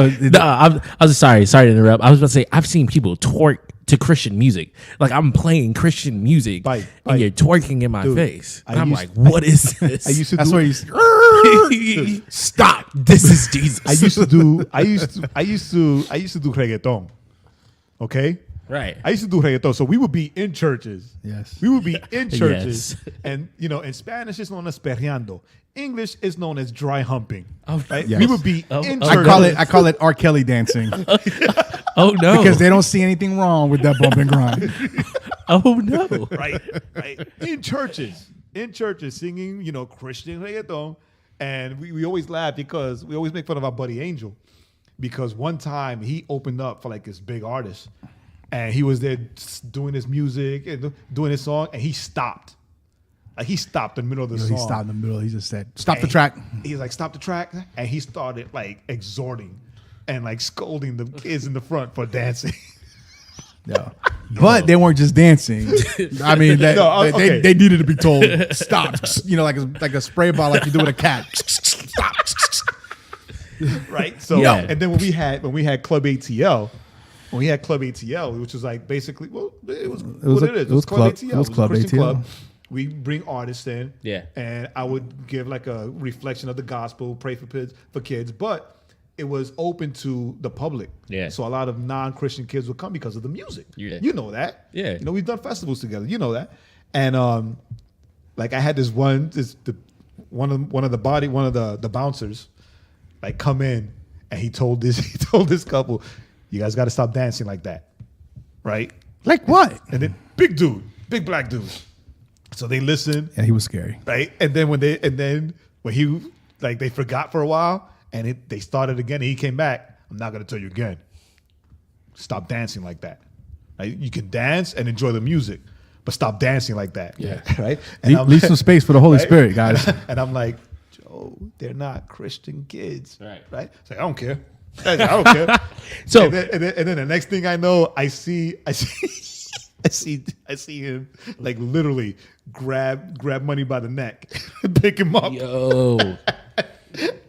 Speaker 4: I was sorry to interrupt. I was about to say I've seen people twerk to Christian music. Like I'm playing Christian music and you're twerking in my face. And I'm like, what is this?
Speaker 3: I used to
Speaker 2: That's
Speaker 3: do,
Speaker 2: where you
Speaker 4: stop. This is Jesus.
Speaker 3: I used to do reggaeton. Okay?
Speaker 4: Right.
Speaker 3: I used to do reggaeton. So we would be in churches.
Speaker 2: Yes.
Speaker 3: We would be in churches.
Speaker 4: Yes.
Speaker 3: And, you know, in Spanish, it's known as perreando. English is known as dry humping.
Speaker 4: Oh,
Speaker 3: right?
Speaker 2: yes.
Speaker 3: We would be in churches.
Speaker 2: I call it R. Kelly dancing
Speaker 4: Oh no.
Speaker 2: because they don't see anything wrong with that bump and grind.
Speaker 4: Oh no.
Speaker 3: right. In churches, singing, you know, Christian reggaeton. And we always laugh because we always make fun of our buddy Angel because one time he opened up for like this big artist and he was there doing his music and doing his song and he stopped. Like he stopped in the middle of the song.
Speaker 2: He stopped in the middle. He just said, "Stop the track."
Speaker 3: He's like, "Stop the track," and he started like exhorting and like scolding the kids in the front for dancing.
Speaker 2: Yeah. But they weren't just dancing. I mean, they needed to be told, "Stop!" You know, like a spray ball, like you do with a cat. Stop.
Speaker 3: Right. So, and then when we had Club ATL. When we had Club ATL, which was like basically, it was Club ATL.
Speaker 2: It was Club
Speaker 3: Christian
Speaker 2: ATL.
Speaker 3: Club. We bring artists in,
Speaker 4: Yeah.
Speaker 3: and I would give like a reflection of the gospel, pray for kids, but it was open to the public.
Speaker 4: Yeah.
Speaker 3: So a lot of non-Christian kids would come because of the music.
Speaker 4: Yeah.
Speaker 3: You know that.
Speaker 4: Yeah.
Speaker 3: You know, we've done festivals together. You know that. And like I had one of the bouncers like come in and he told this couple, you guys got to stop dancing like that, right?
Speaker 2: Like what?
Speaker 3: And then big black dude. So they listened.
Speaker 2: Yeah, he was scary.
Speaker 3: Right? And then when he like they forgot for a while and they started again and he came back, I'm not gonna tell you again. Stop dancing like that. Right? You can dance and enjoy the music, but stop dancing like that.
Speaker 4: Yeah.
Speaker 3: Right? And
Speaker 2: Leave some space for the Holy Spirit, guys.
Speaker 3: And I'm like, Joe, they're not Christian kids.
Speaker 4: Right.
Speaker 3: Right? It's like, I don't care. I don't care.
Speaker 4: So
Speaker 3: and then the next thing I know, I see him like literally grab money by the neck, pick him up,
Speaker 4: yo,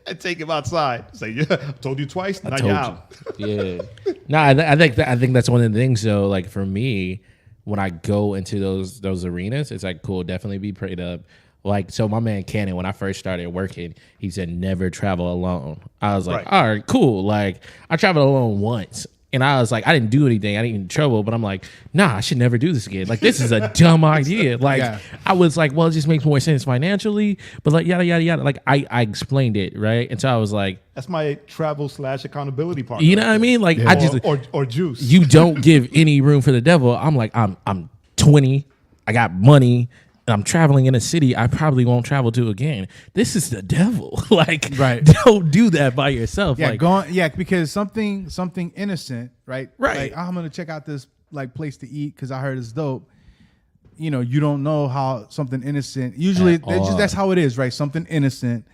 Speaker 3: and take him outside. Say, yeah, I told you twice. Now you're out.
Speaker 4: Yeah. No, I think that's one of the things though. Like for me, when I go into those arenas, it's like cool, definitely be prayed up. Like, so my man Cannon, when I first started working, he said never travel alone. I was like, all right, cool. Like I traveled alone once. And I was like, I didn't do anything. I didn't get in trouble. But I'm like, nah, I should never do this again. Like, this is a dumb idea. Like, I was like, well, it just makes more sense financially. But like, yada, yada, yada. Like, I explained it, right? And so I was like.
Speaker 3: That's my travel/accountability partner.
Speaker 4: You know what I mean? Like, I just.
Speaker 3: Or juice.
Speaker 4: You don't give any room for the devil. I'm like, I'm 20. I got money. And I'm traveling in a city I probably won't travel to again. This is the devil. Like, don't do that by yourself.
Speaker 2: Yeah,
Speaker 4: like,
Speaker 2: because something innocent, right?
Speaker 4: Right.
Speaker 2: Like, I'm gonna check out this like place to eat because I heard it's dope. You know, you don't know how something innocent. Usually, that's how it is, right? Something innocent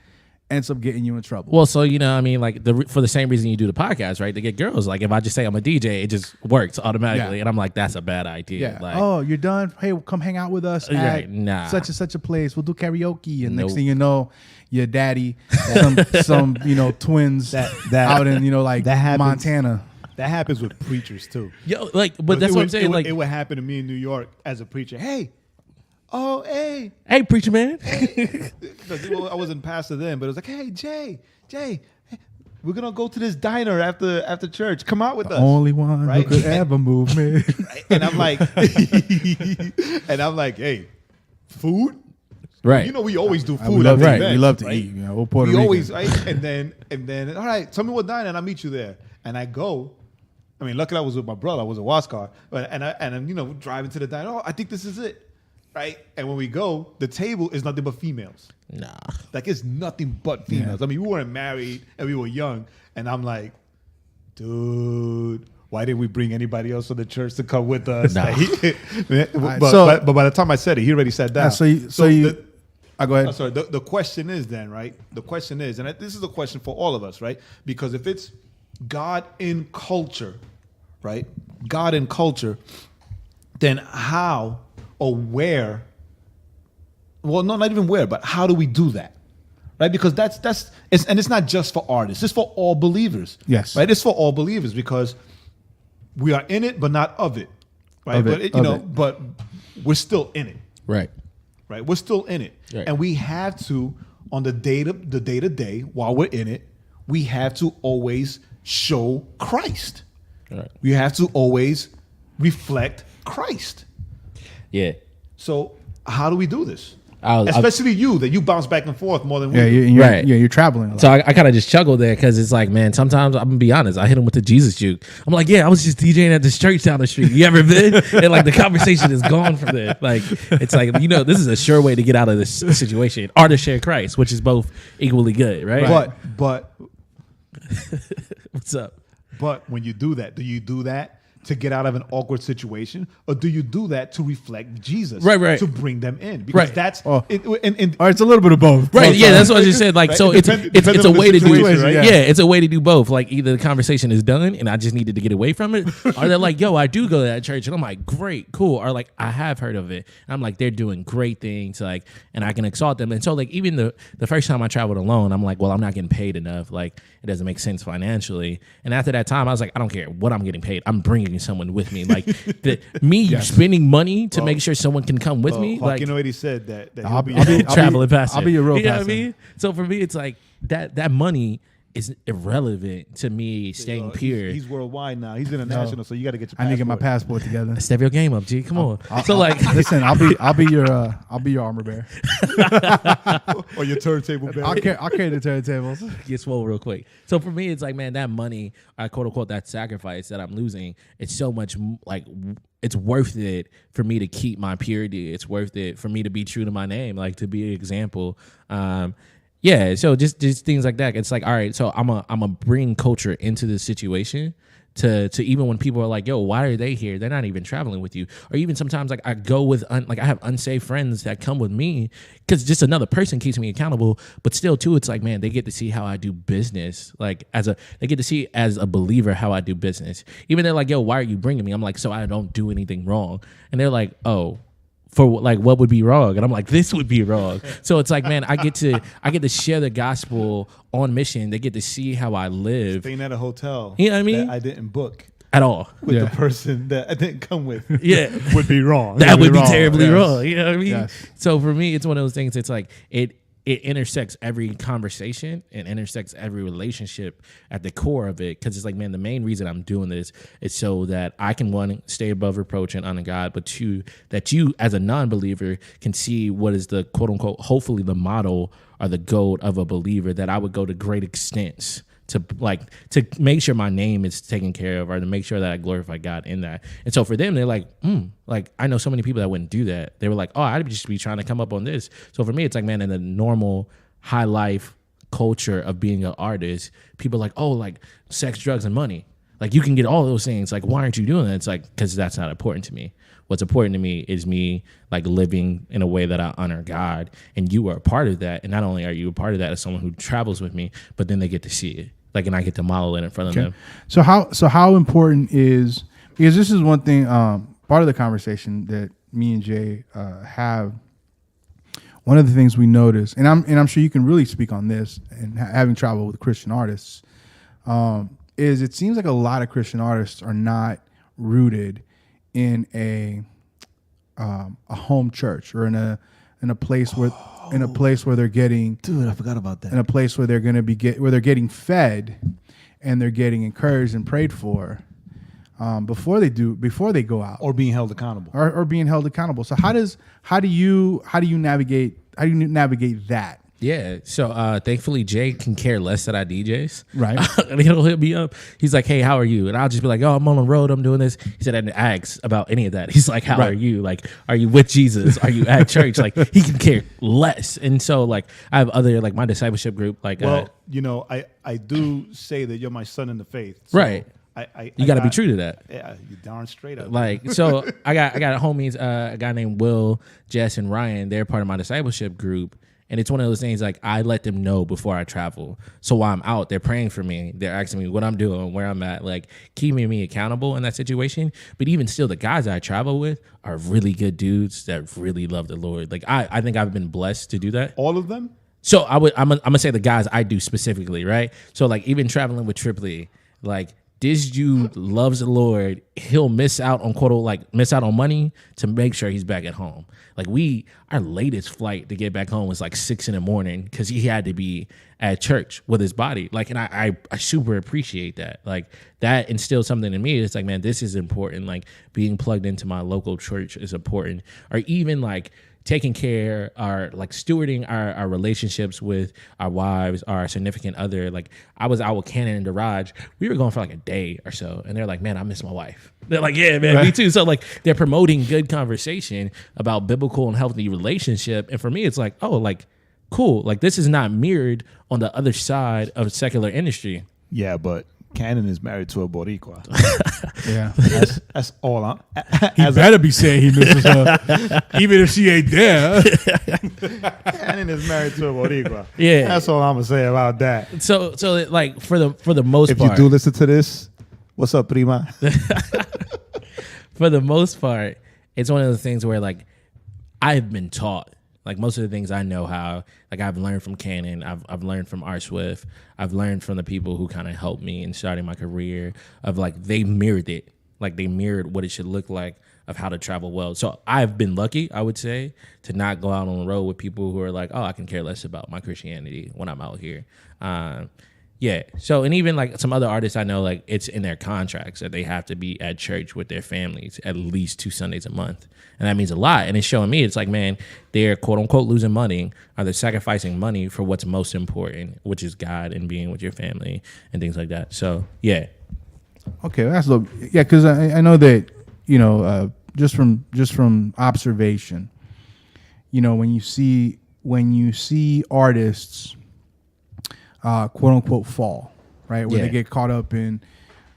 Speaker 2: ends up getting you in trouble.
Speaker 4: Well, so you know, I mean, like for the same reason you do the podcast, right? To get girls. Like, if I just say I'm a DJ, it just works automatically, and I'm like, that's a bad idea.
Speaker 2: Yeah.
Speaker 4: Like,
Speaker 2: oh, you're done. Hey, come hang out with us at such and such a place. We'll do karaoke, and next thing you know, your daddy, some twins out in like Montana.
Speaker 3: That happens with preachers too.
Speaker 4: Yo, like, but that's what I'm saying. Like,
Speaker 3: it would happen to me in New York as a preacher. Hey. Oh, hey,
Speaker 4: preacher man.
Speaker 3: I wasn't pastor then, but it was like, hey, Jay, we're gonna go to this diner after church. Come out with us.
Speaker 2: Only one who could ever move me.
Speaker 3: And I'm like, hey, food.
Speaker 4: Right.
Speaker 3: You know, we always do food.
Speaker 2: We love to eat.
Speaker 3: Events,
Speaker 2: we love to
Speaker 3: right?
Speaker 2: eat. We're Puerto
Speaker 3: we
Speaker 2: Rican.
Speaker 3: always right, and then all right. Tell me what diner, and I'll meet you there. And I go. I mean, luckily I was with my brother. I was a Wascar, and I'm driving to the diner. Oh, I think this is it. Right? And when we go, the table is nothing but females.
Speaker 4: Nah.
Speaker 3: Like, it's nothing but females. I mean, we weren't married and we were young. And I'm like, dude, why didn't we bring anybody else from the church to come with us?
Speaker 4: Nah.
Speaker 3: But by the time I said it, he already sat down.
Speaker 2: So you go ahead.
Speaker 3: Sorry, the question is then, right? The question is, and this is a question for all of us, right? Because if it's God in culture, right? God in culture, then how or where, well, no, not even where, but how do we do that? Right? Because it's not just for artists, it's for all believers.
Speaker 2: Yes.
Speaker 3: Right? It's for all believers because we are in it, but not of it. Right? But we're still in it.
Speaker 4: Right.
Speaker 3: Right? We're still in it.
Speaker 4: Right.
Speaker 3: And we have to, on the day to day, while we're in it, we have to always show Christ.
Speaker 4: Right.
Speaker 3: We have to always reflect Christ.
Speaker 4: Yeah.
Speaker 3: So how do we do this? Especially you, that you bounce back and forth more than we do.
Speaker 2: You're traveling a lot.
Speaker 4: So I kind of just chuckle there because it's like, man, sometimes I'm gonna be honest, I hit him with the Jesus juke. I'm like, yeah, I was just DJing at this church down the street. You ever been? And like the conversation is gone from there. Like it's like, this is a sure way to get out of this situation, or to share Christ, which is both equally good, right?
Speaker 3: But
Speaker 4: what's up?
Speaker 3: But when you do that, do you do that to get out of an awkward situation, or do you do that to reflect Jesus?
Speaker 4: Right.
Speaker 3: To bring them in, because that's it.
Speaker 2: Or it's a little bit of both.
Speaker 4: Right. Yeah, that's what I just said. Like, so it's a way to do it.
Speaker 3: Right?
Speaker 4: Yeah, it's a way to do both. Like, either the conversation is done and I just needed to get away from it, or they're like, yo, I do go to that church, and I'm like, great, cool. Or like, I have heard of it. And I'm like, they're doing great things, like, and I can exalt them. And so like, even the first time I traveled alone, I'm like, well, I'm not getting paid enough. Like, it doesn't make sense financially. And after that time, I was like, I don't care what I'm getting paid. I'm bringing someone with me. Like spending money to make sure someone can come with me.
Speaker 3: Like,
Speaker 4: Like,
Speaker 3: already said that
Speaker 4: I'll be traveling pastor.
Speaker 2: I'll be your real
Speaker 4: You know
Speaker 2: pastor.
Speaker 4: what I mean? So for me, it's like that money is irrelevant to me staying pure.
Speaker 3: He's worldwide now. He's international, so you got to get your passport.
Speaker 2: I need to get my passport together.
Speaker 4: Step your game up, G. Come on.
Speaker 2: Listen, I'll be your armor bearer.
Speaker 3: Or your turntable bearer.
Speaker 2: I'll carry the turntables.
Speaker 4: Get swole real quick. So for me, it's like, man, that money, quote unquote, that sacrifice that I'm losing, it's so much like, it's worth it for me to keep my purity. It's worth it for me to be true to my name, like to be an example. Yeah, so just things like that. It's like, all right, so I'm a bring culture into this situation to even when people are like, yo, why are they here? They're not even traveling with you. Or even sometimes like I go with I have unsafe friends that come with me because just another person keeps me accountable. But still too, it's like, man, they get to see how I do business. Like they get to see as a believer how I do business. Even they're like, yo, why are you bringing me? I'm like, so I don't do anything wrong. And they're like, oh, for like what would be wrong? And I'm like, this would be wrong. So it's like, man, I get to share the gospel on mission. They get to see how I live.
Speaker 3: Staying at a hotel,
Speaker 4: you know what I mean?
Speaker 3: That I didn't book
Speaker 4: at all
Speaker 3: with the person that I didn't come with.
Speaker 4: Yeah,
Speaker 3: would be wrong.
Speaker 4: That would be terribly wrong. You know what I mean?
Speaker 2: Yes.
Speaker 4: So for me, it's one of those things. It's like it intersects every conversation and intersects every relationship at the core of it. Because it's like, man, the main reason I'm doing this is so that I can, one, stay above reproach and honor God, but two, that you as a non-believer can see what is the quote unquote, hopefully the model or the goal of a believer, that I would go to great extents to make sure my name is taken care of, or to make sure that I glorify God in that. And so for them, they're like, like I know so many people that wouldn't do that. They were like, oh, I'd just be trying to come up on this. So for me, it's like, man, in the normal high life culture of being an artist, people are like, oh, like sex, drugs, and money. Like you can get all those things. Like, why aren't you doing that? It's like, because that's not important to me. What's important to me is me like living in a way that I honor God. And you are a part of that. And not only are you a part of that as someone who travels with me, but then they get to see it. Like, and I get to model it in front of them.
Speaker 2: So how important is, because this is one thing, part of the conversation that me and Jay have. One of the things we notice, and I'm sure you can really speak on this, and having traveled with Christian artists, is it seems like a lot of Christian artists are not rooted in a home church or in a place where. In a place where they're getting,
Speaker 3: dude, I forgot about that.
Speaker 2: In a place where they're going to be where they're getting fed, and they're getting encouraged and prayed for, before they go out,
Speaker 3: or being held accountable,
Speaker 2: or being held accountable. So how do you navigate that?
Speaker 4: Yeah. So thankfully, Jay can care less that I DJs.
Speaker 2: Right.
Speaker 4: And he'll hit me up. He's like, hey, how are you? And I'll just be like, oh, I'm on the road. I'm doing this. He said, I didn't ask about any of that. He's like, how are you? Like, are you with Jesus? Are you at church? Like, he can care less. And so, like, I have other, like, my discipleship group. Like,
Speaker 3: well, I do say that you're my son in the faith. So
Speaker 4: right. You got to be true to that.
Speaker 3: Yeah, you darn straight up.
Speaker 4: Like, so I got homies, a guy named Will, Jess, and Ryan. They're part of my discipleship group. And it's one of those things, like, I let them know before I travel. So while I'm out, they're praying for me. They're asking me what I'm doing, where I'm at, like, keeping me accountable in that situation. But even still, the guys I travel with are really good dudes that really love the Lord. Like, I think I've been blessed to do that.
Speaker 3: All of them?
Speaker 4: So I'm gonna say the guys I do specifically, right? So, like, even traveling with Tripoli, like, this dude loves the Lord. He'll miss out on money to make sure he's back at home. Like, our latest flight to get back home was like 6 a.m. because he had to be at church with his body. Like, and I super appreciate that. Like, that instills something in me. It's like, man, this is important. Like, being plugged into my local church is important. Or even like taking care or like stewarding our relationships with our wives, our significant other. Like, I was out with Cannon and Daraj. We were going for like a day or so, and they're like, man, I miss my wife. They're like, yeah, man, me too. So like, they're promoting good conversation about biblical and healthy relationship. And for me, it's like, oh, like, cool. Like, this is not mirrored on the other side of secular industry.
Speaker 3: Yeah, but Cannon is married to a Boricua.
Speaker 2: Yeah,
Speaker 3: that's all.
Speaker 2: He better be saying he misses her, even if she ain't there.
Speaker 3: Cannon is married to a Boricua.
Speaker 4: Yeah,
Speaker 3: that's all I'm gonna say about that.
Speaker 4: So like for the most part,
Speaker 3: if you do listen to this, what's up, prima?
Speaker 4: For the most part, it's one of the things where like I've been taught. Like, most of the things I know how, like, I've learned from Cannon, I've learned from R. Swift, I've learned from the people who kind of helped me in starting my career, of like, they mirrored it. Like, they mirrored what it should look like of how to travel well. So I've been lucky, I would say, to not go out on the road with people who are like, oh, I can care less about my Christianity when I'm out here. Yeah. So, and even like some other artists I know, like it's in their contracts that they have to be at church with their families at least 2 Sundays a month. And that means a lot. And it's showing me, it's like, man, they're quote unquote losing money, or they're sacrificing money for what's most important, which is God and being with your family and things like that. So, yeah.
Speaker 2: Okay. That's a little, yeah. Cause I know that, you know, just from observation, you know, when you see artists, quote unquote fall, right? Where they get caught up in,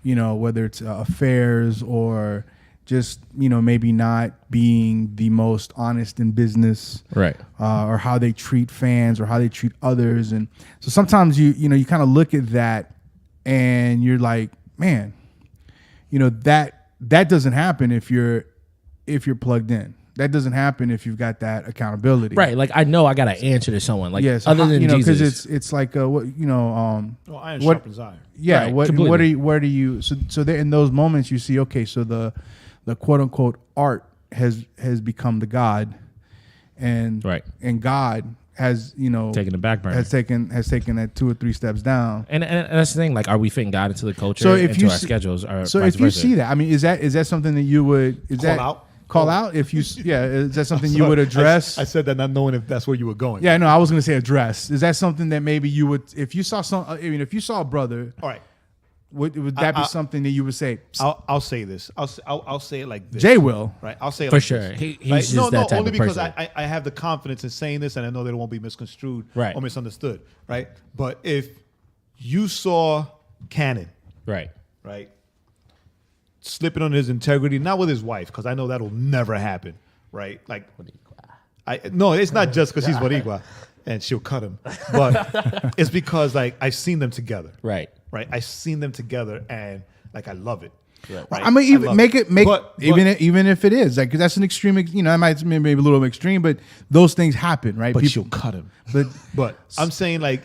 Speaker 2: you know, whether it's affairs or just, you know, maybe not being the most honest in business,
Speaker 4: right?
Speaker 2: Or how they treat fans or how they treat others. And so sometimes you know, you kind of look at that and you're like, man, you know, that doesn't happen if you're plugged in. That doesn't happen if you've got that accountability,
Speaker 4: right? Like I know I got to answer to someone, like
Speaker 2: yes,
Speaker 4: other than
Speaker 2: you know,
Speaker 4: Jesus,
Speaker 2: because it's like what you know,
Speaker 3: iron sharpens iron.
Speaker 2: Yeah,
Speaker 4: right,
Speaker 2: where do you so there in those moments you see, okay, so the quote unquote art has become the God, and
Speaker 4: right,
Speaker 2: and God has, you know,
Speaker 4: taken the back burner,
Speaker 2: has taken that 2 or 3 steps down,
Speaker 4: and that's the thing. Like, are we fitting God into the culture,
Speaker 2: so if
Speaker 4: into
Speaker 2: you
Speaker 4: our
Speaker 2: see,
Speaker 4: schedules? Or
Speaker 2: so
Speaker 4: vice
Speaker 2: if you
Speaker 4: versa?
Speaker 2: see that, I mean, is that something that you would call out if you is that something you would address?
Speaker 3: I said that not knowing if that's where you were going.
Speaker 2: Yeah, no, I was going to say address. Is that something that maybe you would, if you saw if you saw a brother,
Speaker 3: all right,
Speaker 2: would that be something that you would say?
Speaker 3: I'll say this. I'll say it like this.
Speaker 2: Jay will,
Speaker 3: right? I'll say it
Speaker 4: for
Speaker 3: like
Speaker 4: sure.
Speaker 3: this.
Speaker 4: He's
Speaker 3: right?
Speaker 4: just
Speaker 3: no,
Speaker 4: that type
Speaker 3: only
Speaker 4: of
Speaker 3: because
Speaker 4: person.
Speaker 3: I have the confidence in saying this, and I know that it won't be misconstrued
Speaker 4: Right.
Speaker 3: or misunderstood, right? But if you saw Cannon,
Speaker 4: right,
Speaker 3: slipping on his integrity, not with his wife, because I know that'll never happen, right? Like, no, it's not just because she's Boricua and she'll cut him, but it's because like I've seen them together,
Speaker 4: right.
Speaker 3: I've seen them together, and like I love it. Right.
Speaker 2: I mean, even
Speaker 3: But
Speaker 2: even if it is like, 'cause that's an extreme, you know, I might maybe a little extreme, but those things happen, right?
Speaker 3: But she'll cut him. But I'm saying like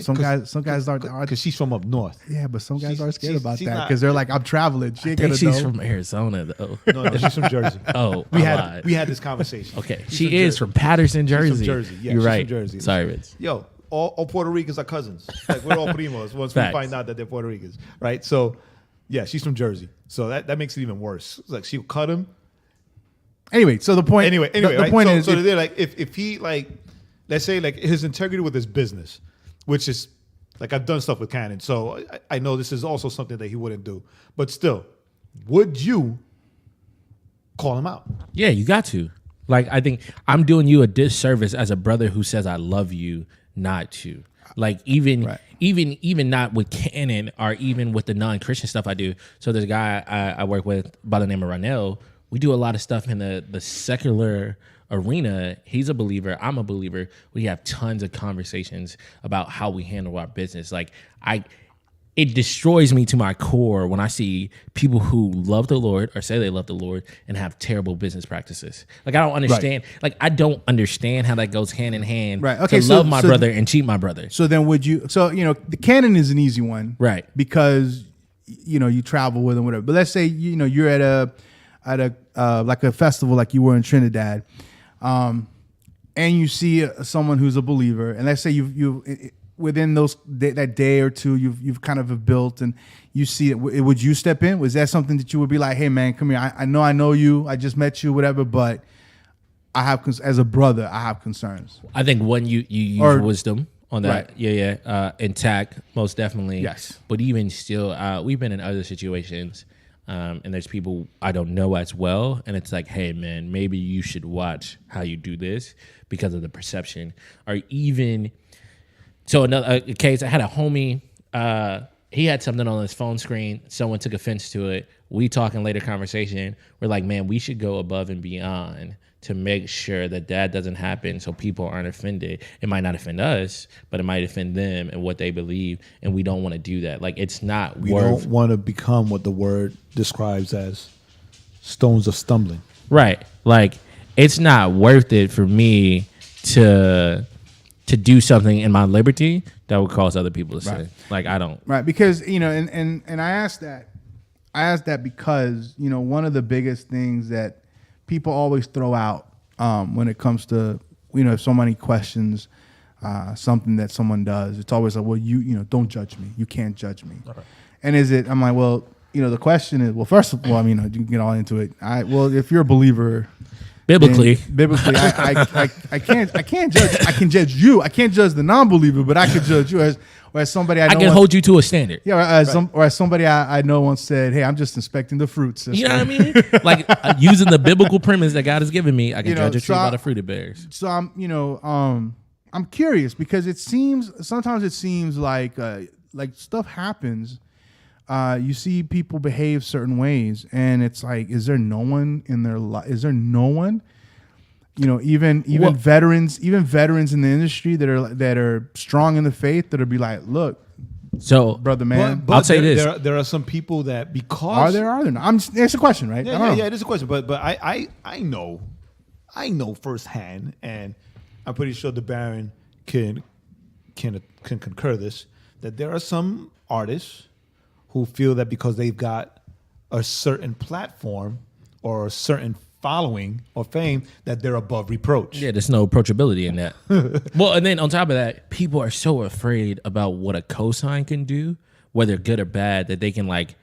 Speaker 2: some guys are
Speaker 3: because she's from up north.
Speaker 2: Yeah, but some guys are scared about
Speaker 3: she's
Speaker 2: that
Speaker 3: not-
Speaker 2: because they're like, I'm traveling. She ain't
Speaker 4: I think
Speaker 2: gonna
Speaker 4: she's
Speaker 2: know.
Speaker 4: from Arizona, though.
Speaker 3: No, she's from Jersey.
Speaker 4: Oh,
Speaker 3: we
Speaker 4: I lied.
Speaker 3: had this conversation.
Speaker 4: Okay,
Speaker 3: She's
Speaker 4: she
Speaker 3: from
Speaker 4: is
Speaker 3: Jersey.
Speaker 4: from Patterson, Jersey.
Speaker 3: She's from Jersey. Yeah,
Speaker 4: You're
Speaker 3: she's
Speaker 4: right.
Speaker 3: From Jersey.
Speaker 4: Sorry, Vince.
Speaker 3: Yo, all Puerto Ricans are cousins. Like we're all primos once we
Speaker 4: Facts.
Speaker 3: find out that they're Puerto Ricans, right? So, yeah, she's from Jersey. So that makes it even worse. It's like she'll cut him.
Speaker 2: Anyway, so the point.
Speaker 3: Anyway,
Speaker 2: the
Speaker 3: right?
Speaker 2: point
Speaker 3: so,
Speaker 2: is,
Speaker 3: so they're like, if he like, let's say like his integrity with his business, which is like I've done stuff with Cannon, so I know this is also something that he wouldn't do. But still, would you call him out?
Speaker 4: Yeah, you got to. Like, I think I'm doing you a disservice as a brother who says I love you not to. Like, even not with Canon or even with the non-Christian stuff I do. So there's a guy I work with by the name of Ronell. We do a lot of stuff in the secular arena. He's a believer. I'm a believer. We have tons of conversations about how we handle our business. Like, it destroys me to my core when I see people who love the Lord or say they love the Lord and have terrible business practices. Like, I don't understand. Right. Like, I don't understand how that goes hand in hand.
Speaker 2: Right. Okay.
Speaker 4: To love my brother and cheat my brother.
Speaker 2: So then would you, so, you know, the Canon is an easy one.
Speaker 4: Right.
Speaker 2: Because, you know, you travel with them, whatever. But let's say, you know, you're at a like a festival like you were in Trinidad, and you see someone who's a believer, and let's say you within that day or two, you've kind of built, and you see it. Would you step in? Was that something that you would be like, hey man, come here. I know you. I just met you, whatever. But I have, as a brother, I have concerns.
Speaker 4: I think one, you use wisdom on that.
Speaker 2: Right.
Speaker 4: Yeah. Intact, most definitely.
Speaker 2: Yes.
Speaker 4: But even still, we've been in other situations, and there's people I don't know as well, and it's like, hey man, maybe you should watch how you do this because of the perception, or even. So another case, I had a homie, he had something on his phone screen. Someone took offense to it. We talk in later conversation. We're like, man, we should go above and beyond to make sure that doesn't happen so people aren't offended. It might not offend us, but it might offend them and what they believe, and we don't want to do that. Like, it's not
Speaker 3: We don't want to become what the word describes as stones of stumbling.
Speaker 4: Right. Like, it's not worth it for me to do something in my liberty that would cause other people to sin.
Speaker 2: Right.
Speaker 4: Like, I don't.
Speaker 2: Right. Because, you know, and I asked that because, you know, one of the biggest things that people always throw out when it comes to, you know, so many questions something that someone does, it's always like, well, you know, don't judge me. You can't judge me. Okay. And I'm like, well, you know, the question is, well, first of all, I mean, you can get all into it. Well, if you're a believer, biblically, I can't judge. I can judge you. I can't judge the non-believer, but I can judge you as somebody I know.
Speaker 4: I can hold you to a standard.
Speaker 2: Yeah, or as somebody I know once said, hey, I'm just inspecting the fruits.
Speaker 4: You know what I mean? Like using the biblical premise that God has given me, I can judge a tree by the fruit it bears.
Speaker 2: So I'm curious because sometimes it seems like stuff happens. You see people behave certain ways, and it's like, is there no one in their life? Is there no one? You know, even veterans in the industry that are strong in the faith that'll be like, look,
Speaker 4: so
Speaker 2: brother, man.
Speaker 3: But
Speaker 4: I'll say this:
Speaker 3: there are some people that because
Speaker 2: are there not? It's a question, right?
Speaker 3: Yeah, it is a question. But I know firsthand, and I'm pretty sure the Baron can concur this, that there are some artists who feel that because they've got a certain platform or a certain following or fame that they're above reproach.
Speaker 4: Yeah, there's no approachability in that. Well, and then on top of that, people are so afraid about what a cosign can do, whether good or bad, that they can like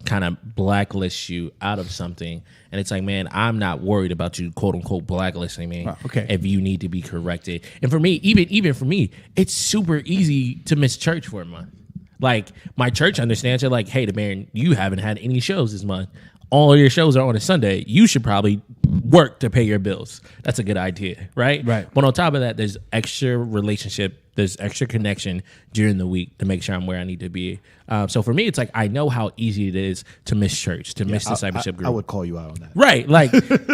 Speaker 4: kind of blacklist you out of something. And it's like, man, I'm not worried about you, quote unquote, blacklisting me.
Speaker 2: Okay.
Speaker 4: If you need to be corrected. And for me, even for me, it's super easy to miss church for a month. Like my church understands it, like, hey, man, you haven't had any shows this month. All your shows are on a Sunday. You should probably work to pay your bills. That's a good idea, right?
Speaker 2: Right.
Speaker 4: But on top of that, there's extra relationship, there's extra connection during the week to make sure I'm where I need to be. So for me, it's like I know how easy it is to miss church, to miss discipleship group.
Speaker 3: I would call you out on that.
Speaker 4: Right, like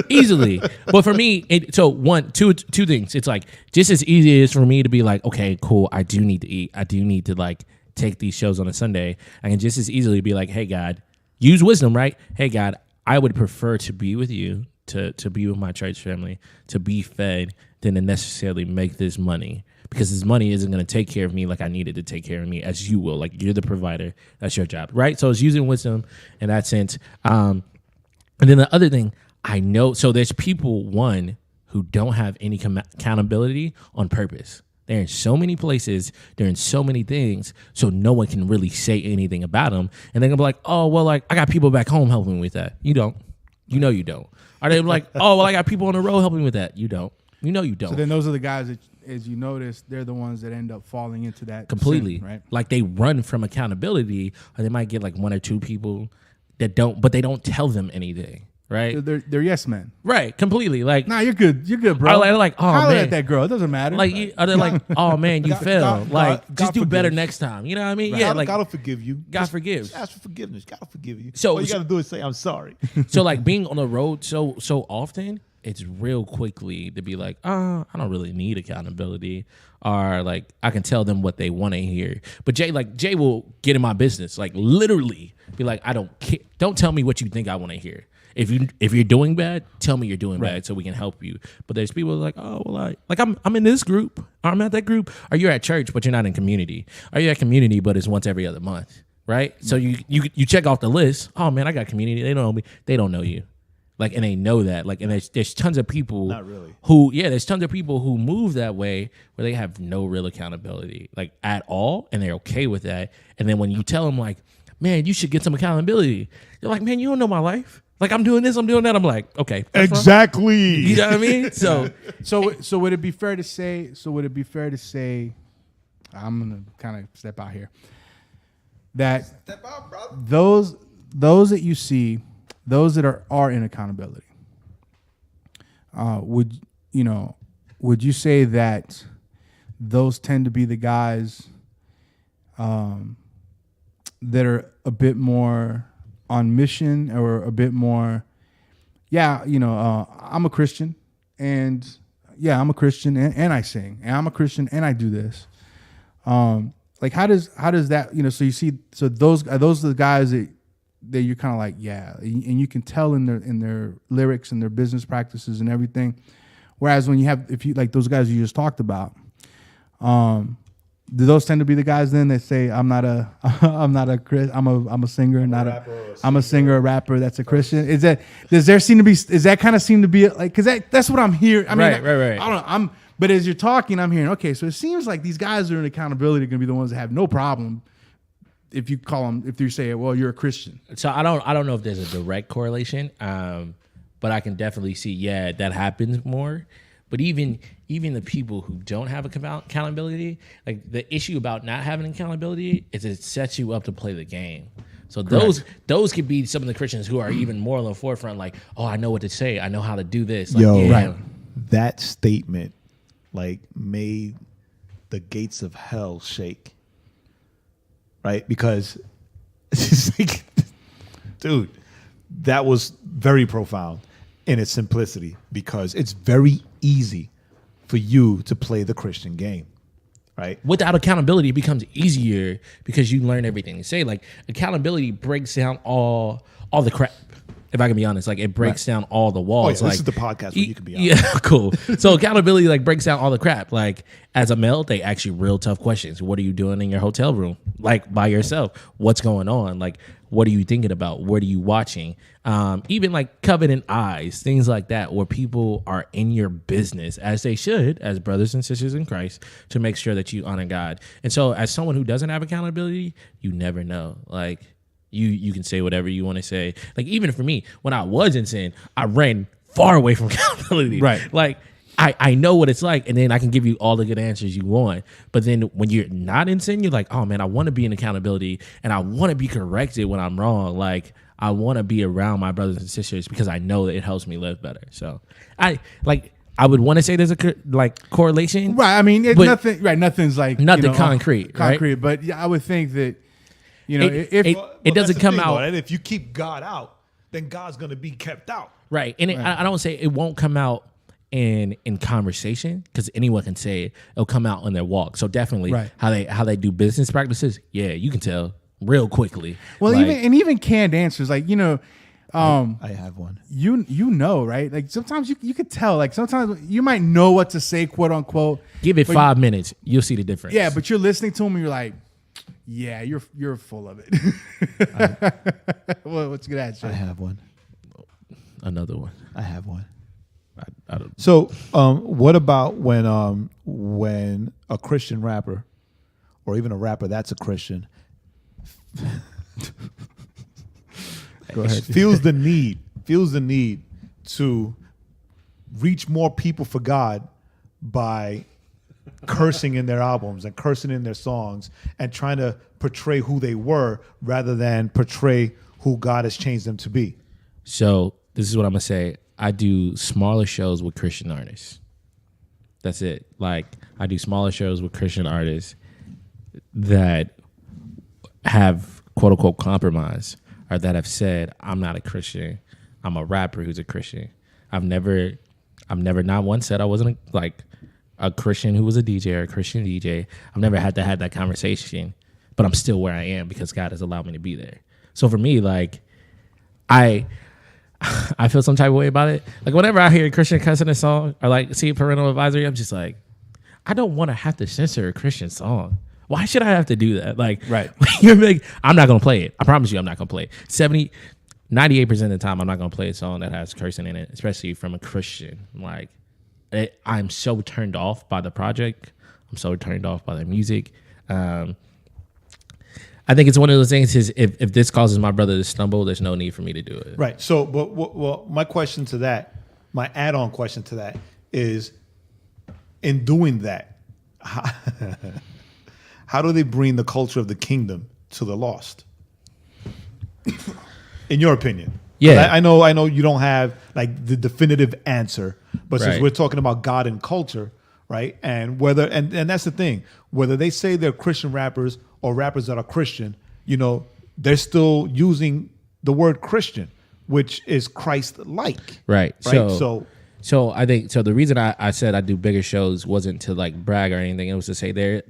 Speaker 4: easily. But for me, two things. It's like just as easy as for me to be like, okay, cool, I do need to eat. I do need to like take these shows on a Sunday. I can just as easily be like, hey, God, use wisdom, right? Hey, God, I would prefer to be with you, to be with my church family, to be fed, than to necessarily make this money. Because this money isn't going to take care of me like I needed to take care of me, as you will. Like, you're the provider. That's your job, right? So it's using wisdom in that sense. And then the other thing, I know, so there's people, one, who don't have any accountability on purpose. They're in so many places, they're in so many things, so no one can really say anything about them. And they're going to be like, oh, well, like, I got people back home helping me with that. You don't. You know you don't. Are they like, oh, well, I got people on the road helping me with that. You don't. You know you don't.
Speaker 2: So then those are the guys that, as you notice, they're the ones that end up falling into that
Speaker 4: completely,
Speaker 2: sin, right?
Speaker 4: Like they run from accountability, or they might get like one or two people that don't, but they don't tell them anything. Right,
Speaker 2: they're yes men.
Speaker 4: Right, completely. Like,
Speaker 2: nah, you're good, bro.
Speaker 4: They're like, oh
Speaker 2: Holler
Speaker 4: man,
Speaker 2: at that girl. It doesn't matter.
Speaker 4: Like, are they like, oh man, you failed. Like,
Speaker 3: God
Speaker 4: just do better
Speaker 3: forgives.
Speaker 4: next time. You know what I mean?
Speaker 3: Right.
Speaker 4: Yeah, like
Speaker 3: God will forgive you.
Speaker 4: God forgives.
Speaker 3: Just ask for forgiveness. God will forgive you.
Speaker 4: So
Speaker 3: all you got to do is say, "I'm sorry."
Speaker 4: So like being on the road so often, it's real quickly to be like, I don't really need accountability, or like I can tell them what they want to hear. But Jay will get in my business, like literally be like, I don't care. Don't tell me what you think I want to hear. If you're doing bad, tell me you're doing bad so we can help you. But there's people like, oh well, I'm in this group, or I'm at that group, or you're at church but you're not in community, or you're at community but it's once every other month, right? So you check off the list. Oh man, I got community. They don't know me. They don't know you. Like, and they know that. Like, and there's tons of people
Speaker 3: Not really.
Speaker 4: there's tons of people who move that way where they have no real accountability, like at all, and they're okay with that. And then when you tell them like, man, you should get some accountability, they're like, man, you don't know my life. Like, I'm doing this, I'm doing that. I'm like, okay,
Speaker 3: exactly.
Speaker 4: You know what I mean?
Speaker 2: So would it be fair to say? I'm gonna kind of step out here. That
Speaker 3: Step out, brother.
Speaker 2: Those that you see, those that are in accountability, would you say that those tend to be the guys that are a bit more on mission, or a bit more, I'm a Christian, and and I sing, and I'm a Christian and I do this. Like how does that, so you see, so those are the guys that you're kind of like, yeah, and you can tell in their lyrics and their business practices and everything. Whereas when if you like those guys you just talked about, do those tend to be the guys then that say I'm a singer, I'm a singer, a rapper that's a Christian? Does that kind of seem to be like, because that's what I'm hearing? I mean,
Speaker 4: right.
Speaker 2: I don't know. But as you're talking, I'm hearing, okay, so it seems like these guys that are in accountability are going to be the ones that have no problem if you call them, if you say, well, you're a Christian.
Speaker 4: So I don't know if there's a direct correlation, but I can definitely see, that happens more. But even the people who don't have accountability, like the issue about not having accountability is it sets you up to play the game. So those could be some of the Christians who are even more on the forefront, like, oh, I know what to say, I know how to do this. Like,
Speaker 3: that statement like made the gates of hell shake. Right? Because it's like, dude, that was very profound in its simplicity, because it's very easy for you to play the Christian game. Right?
Speaker 4: Without accountability, it becomes easier because you learn everything to say. Like, accountability breaks down all the crap. If I can be honest, like, it breaks down all the walls.
Speaker 3: This is the podcast where you can be honest.
Speaker 4: Yeah, cool. So accountability like breaks down all the crap. Like, as a male, they ask you real tough questions. What are you doing in your hotel room? Like, by yourself? What's going on? Like, what are you thinking about? What are you watching? Even like covenant eyes, things like that, where people are in your business, as they should, as brothers and sisters in Christ, to make sure that you honor God. And so as someone who doesn't have accountability, you never know. Like, you can say whatever you want to say. Like, even for me, when I was in sin, I ran far away from accountability.
Speaker 2: Right.
Speaker 4: Like, I know what it's like, and then I can give you all the good answers you want. But then when you're not in sin, you're like, oh man, I want to be in accountability, and I want to be corrected when I'm wrong. Like, I want to be around my brothers and sisters because I know that it helps me live better. So I would want to say there's a correlation.
Speaker 2: Right. I mean, nothing. Right. Nothing's like
Speaker 4: nothing concrete.
Speaker 2: Concrete.
Speaker 4: Right?
Speaker 2: But yeah, I would think that
Speaker 4: it doesn't come out.
Speaker 3: Right? If you keep God out, then God's going to be kept out.
Speaker 4: Right. And I don't say it won't come out in conversation, because anyone can say it. It'll come out on their walk. So definitely how they do business practices. Yeah, you can tell real quickly.
Speaker 2: Well, like, even canned answers, like,
Speaker 3: I have one.
Speaker 2: Right? Like, sometimes you could tell. Like, sometimes you might know what to say, quote unquote.
Speaker 4: Give it 5 minutes, you'll see the difference.
Speaker 2: Yeah, but you're listening to them and you're like, yeah, you're full of it. Well, what's good at you?
Speaker 3: I have one.
Speaker 4: Another one.
Speaker 3: I have one.
Speaker 4: I don't.
Speaker 3: So, what about when a Christian rapper, or even a rapper that's a Christian,
Speaker 2: Go ahead.
Speaker 3: feels the need to reach more people for God by cursing in their albums and cursing in their songs and trying to portray who they were rather than portray who God has changed them to be?
Speaker 4: So this is what I'm gonna say. I do smaller shows with Christian artists. That's it. Like, I do smaller shows with Christian artists that have quote unquote compromise, or that have said, I'm not a Christian, I'm a rapper who's a Christian. I've never not once said I wasn't a Christian who was a DJ or a Christian DJ. I've never had to have that conversation, but I'm still where I am because God has allowed me to be there. So for me, like, I feel some type of way about it. Like, whenever I hear a Christian cussing a song or like see a parental advisory, I'm just like, I don't want to have to censor a Christian song. Why should I have to do that? Like,
Speaker 2: right.
Speaker 4: I'm not going to play it. I promise you I'm not going to play it. 98% of the time, I'm not going to play a song that has cursing in it, especially from a Christian. Like, I'm so turned off by the project. I'm so turned off by the music. I think it's one of those things is if this causes my brother to stumble, there's no need for me to do it.
Speaker 3: Right. So, well, my question to that, my add-on question to that is, in doing that, how do they bring the culture of the kingdom to the lost? In your opinion?
Speaker 4: Yeah.
Speaker 3: I know you don't have like the definitive answer, but since
Speaker 4: Right.
Speaker 3: we're talking about God and culture, right? And whether and that's the thing, whether they say they're Christian rappers or rappers that are Christian, they're still using the word Christian, which is Christ-like.
Speaker 4: Right.
Speaker 3: So
Speaker 4: I think the reason I said I do bigger shows wasn't to like brag or anything. It was to say there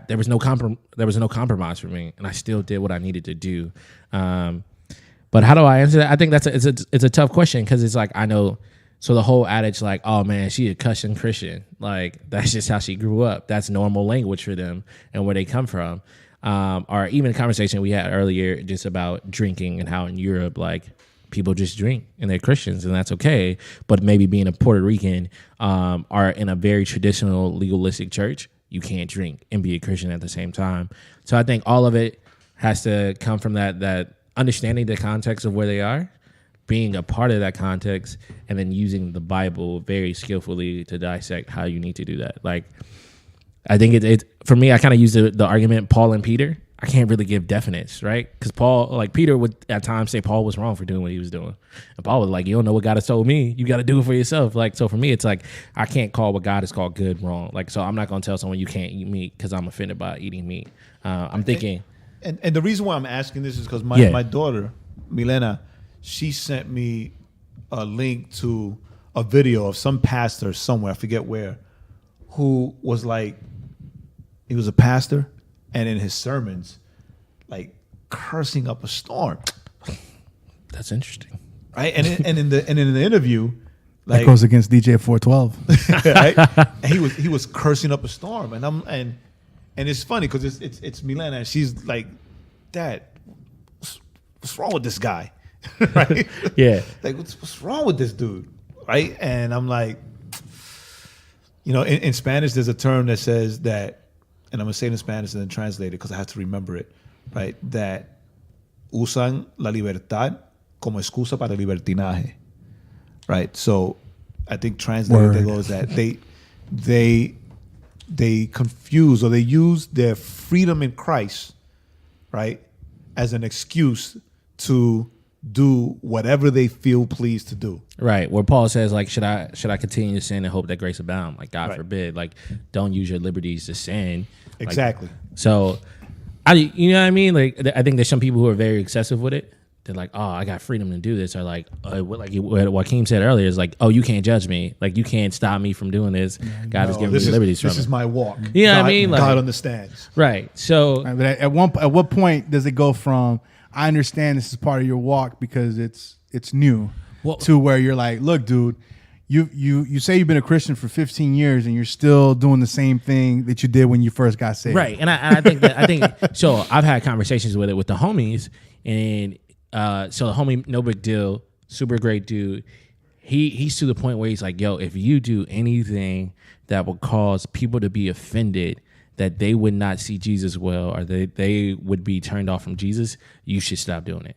Speaker 4: was no compromise for me, and I still did what I needed to do. But how do I answer that? I think it's a tough question, because it's like, I know. So the whole adage like, oh man, she a cussing Christian, like that's just how she grew up. That's normal language for them and where they come from. Or even a conversation we had earlier just about drinking and how in Europe, like people just drink and they're Christians and that's okay. But maybe being a Puerto Rican are in a very traditional legalistic church, you can't drink and be a Christian at the same time. So I think all of it has to come from that understanding the context of where they are, being a part of that context, and then using the Bible very skillfully to dissect how you need to do that. Like, I think it for me, I kind of use the argument Paul and Peter. I can't really give definites, right? Because Peter would at times say Paul was wrong for doing what he was doing. And Paul was like, you don't know what God has told me. You got to do it for yourself. Like, so for me, it's like, I can't call what God has called good wrong. Like, so I'm not going to tell someone you can't eat meat because I'm offended by eating meat. I'm thinking.
Speaker 3: And the reason why I'm asking this is because my daughter, Milena, she sent me a link to a video of some pastor somewhere, I forget where, who was like, he was a pastor, and in his sermons, like cursing up a storm.
Speaker 4: That's interesting,
Speaker 3: right? And in the interview, like,
Speaker 2: that goes against DJ 412.
Speaker 3: Right? He was cursing up a storm, and it's funny because it's Milena, and she's like, Dad, what's wrong with this guy? Right?
Speaker 4: Yeah.
Speaker 3: Like, what's wrong with this dude? Right? And I'm like, in Spanish, there's a term that says that, and I'm going to say it in Spanish and then translate it because I have to remember it, right? That usan la libertad como excusa para el libertinaje, right? So I think translated that goes that they confuse, or they use their freedom in Christ, right, as an excuse to do whatever they feel pleased to do.
Speaker 4: Right. Where Paul says, like, should I continue to sin and hope that grace abound? Like, God forbid. Like, don't use your liberties to sin.
Speaker 3: Exactly.
Speaker 4: Like, so, you know what I mean? Like, I think there's some people who are very excessive with it. They're like, oh, I got freedom to do this. Or like what Joaquin said earlier is like, oh, you can't judge me. Like, you can't stop me from doing this. God has given me liberties from it.
Speaker 3: This is my walk.
Speaker 4: You know what I mean? Like,
Speaker 3: God understands.
Speaker 4: Right. So,
Speaker 2: but at what point does it go from, I understand this is part of your walk because it's new, to where you're like, look, dude, you say you've been a Christian for 15 years and you're still doing the same thing that you did when you first got saved.
Speaker 4: Right. And I think so I've had conversations with it with the homies, and so the homie, no big deal, super great dude. He's to the point where he's like, yo, if you do anything that will cause people to be offended that they would not see Jesus well, or they would be turned off from Jesus, you should stop doing it.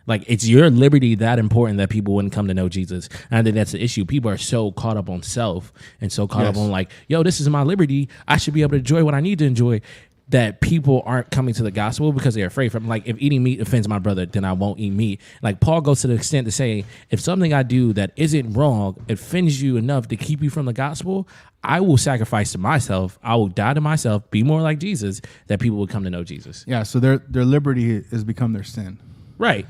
Speaker 4: Like, it's your liberty that important that people wouldn't come to know Jesus. And I think that's the issue. People are so caught up on self and so caught up on like, yo, this is my liberty. I should be able to enjoy what I need to enjoy, that people aren't coming to the gospel because they're afraid from, like, if eating meat offends my brother, then I won't eat meat. Like, Paul goes to the extent to say, if something I do that isn't wrong offends you enough to keep you from the gospel, I will sacrifice to myself. I will die to myself, be more like Jesus, that people would come to know Jesus.
Speaker 2: Yeah, so their liberty has become their sin.
Speaker 4: Right.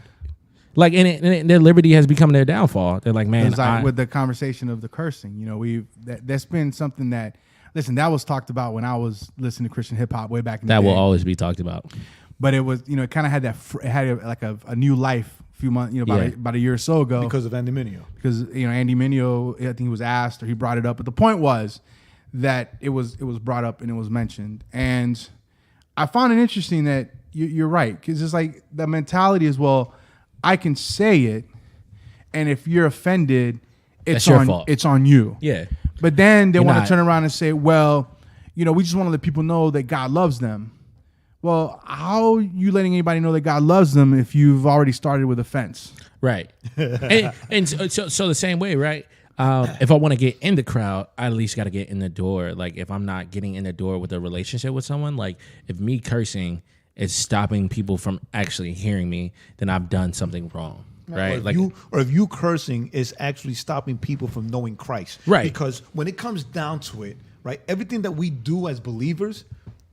Speaker 4: Like, and their liberty has become their downfall. They're like, man,
Speaker 2: like with the conversation of the cursing, that's been something that, listen, that was talked about when I was listening to Christian hip hop way back in the day.
Speaker 4: That will always be talked about.
Speaker 2: But it was, it kind of had it had like a new life a few months, about a year or so ago.
Speaker 3: Because of Andy Mineo.
Speaker 2: Because, Andy Mineo, I think he was asked or he brought it up. But the point was that it was brought up and it was mentioned. And I found it interesting that you're right. Because it's like the mentality is, well, I can say it, and if you're offended, it's
Speaker 4: your fault.
Speaker 2: It's on you.
Speaker 4: Yeah.
Speaker 2: But then they want to turn around and say, well, we just want to let people know that God loves them. Well, how are you letting anybody know that God loves them if you've already started with offense?
Speaker 4: Right. and so the same way, right? If I want to get in the crowd, I at least got to get in the door. Like, if I'm not getting in the door with a relationship with someone, like if me cursing is stopping people from actually hearing me, then I've done something wrong. Right.
Speaker 3: Or if you cursing is actually stopping people from knowing Christ.
Speaker 4: Right.
Speaker 3: Because when it comes down to it, right, everything that we do as believers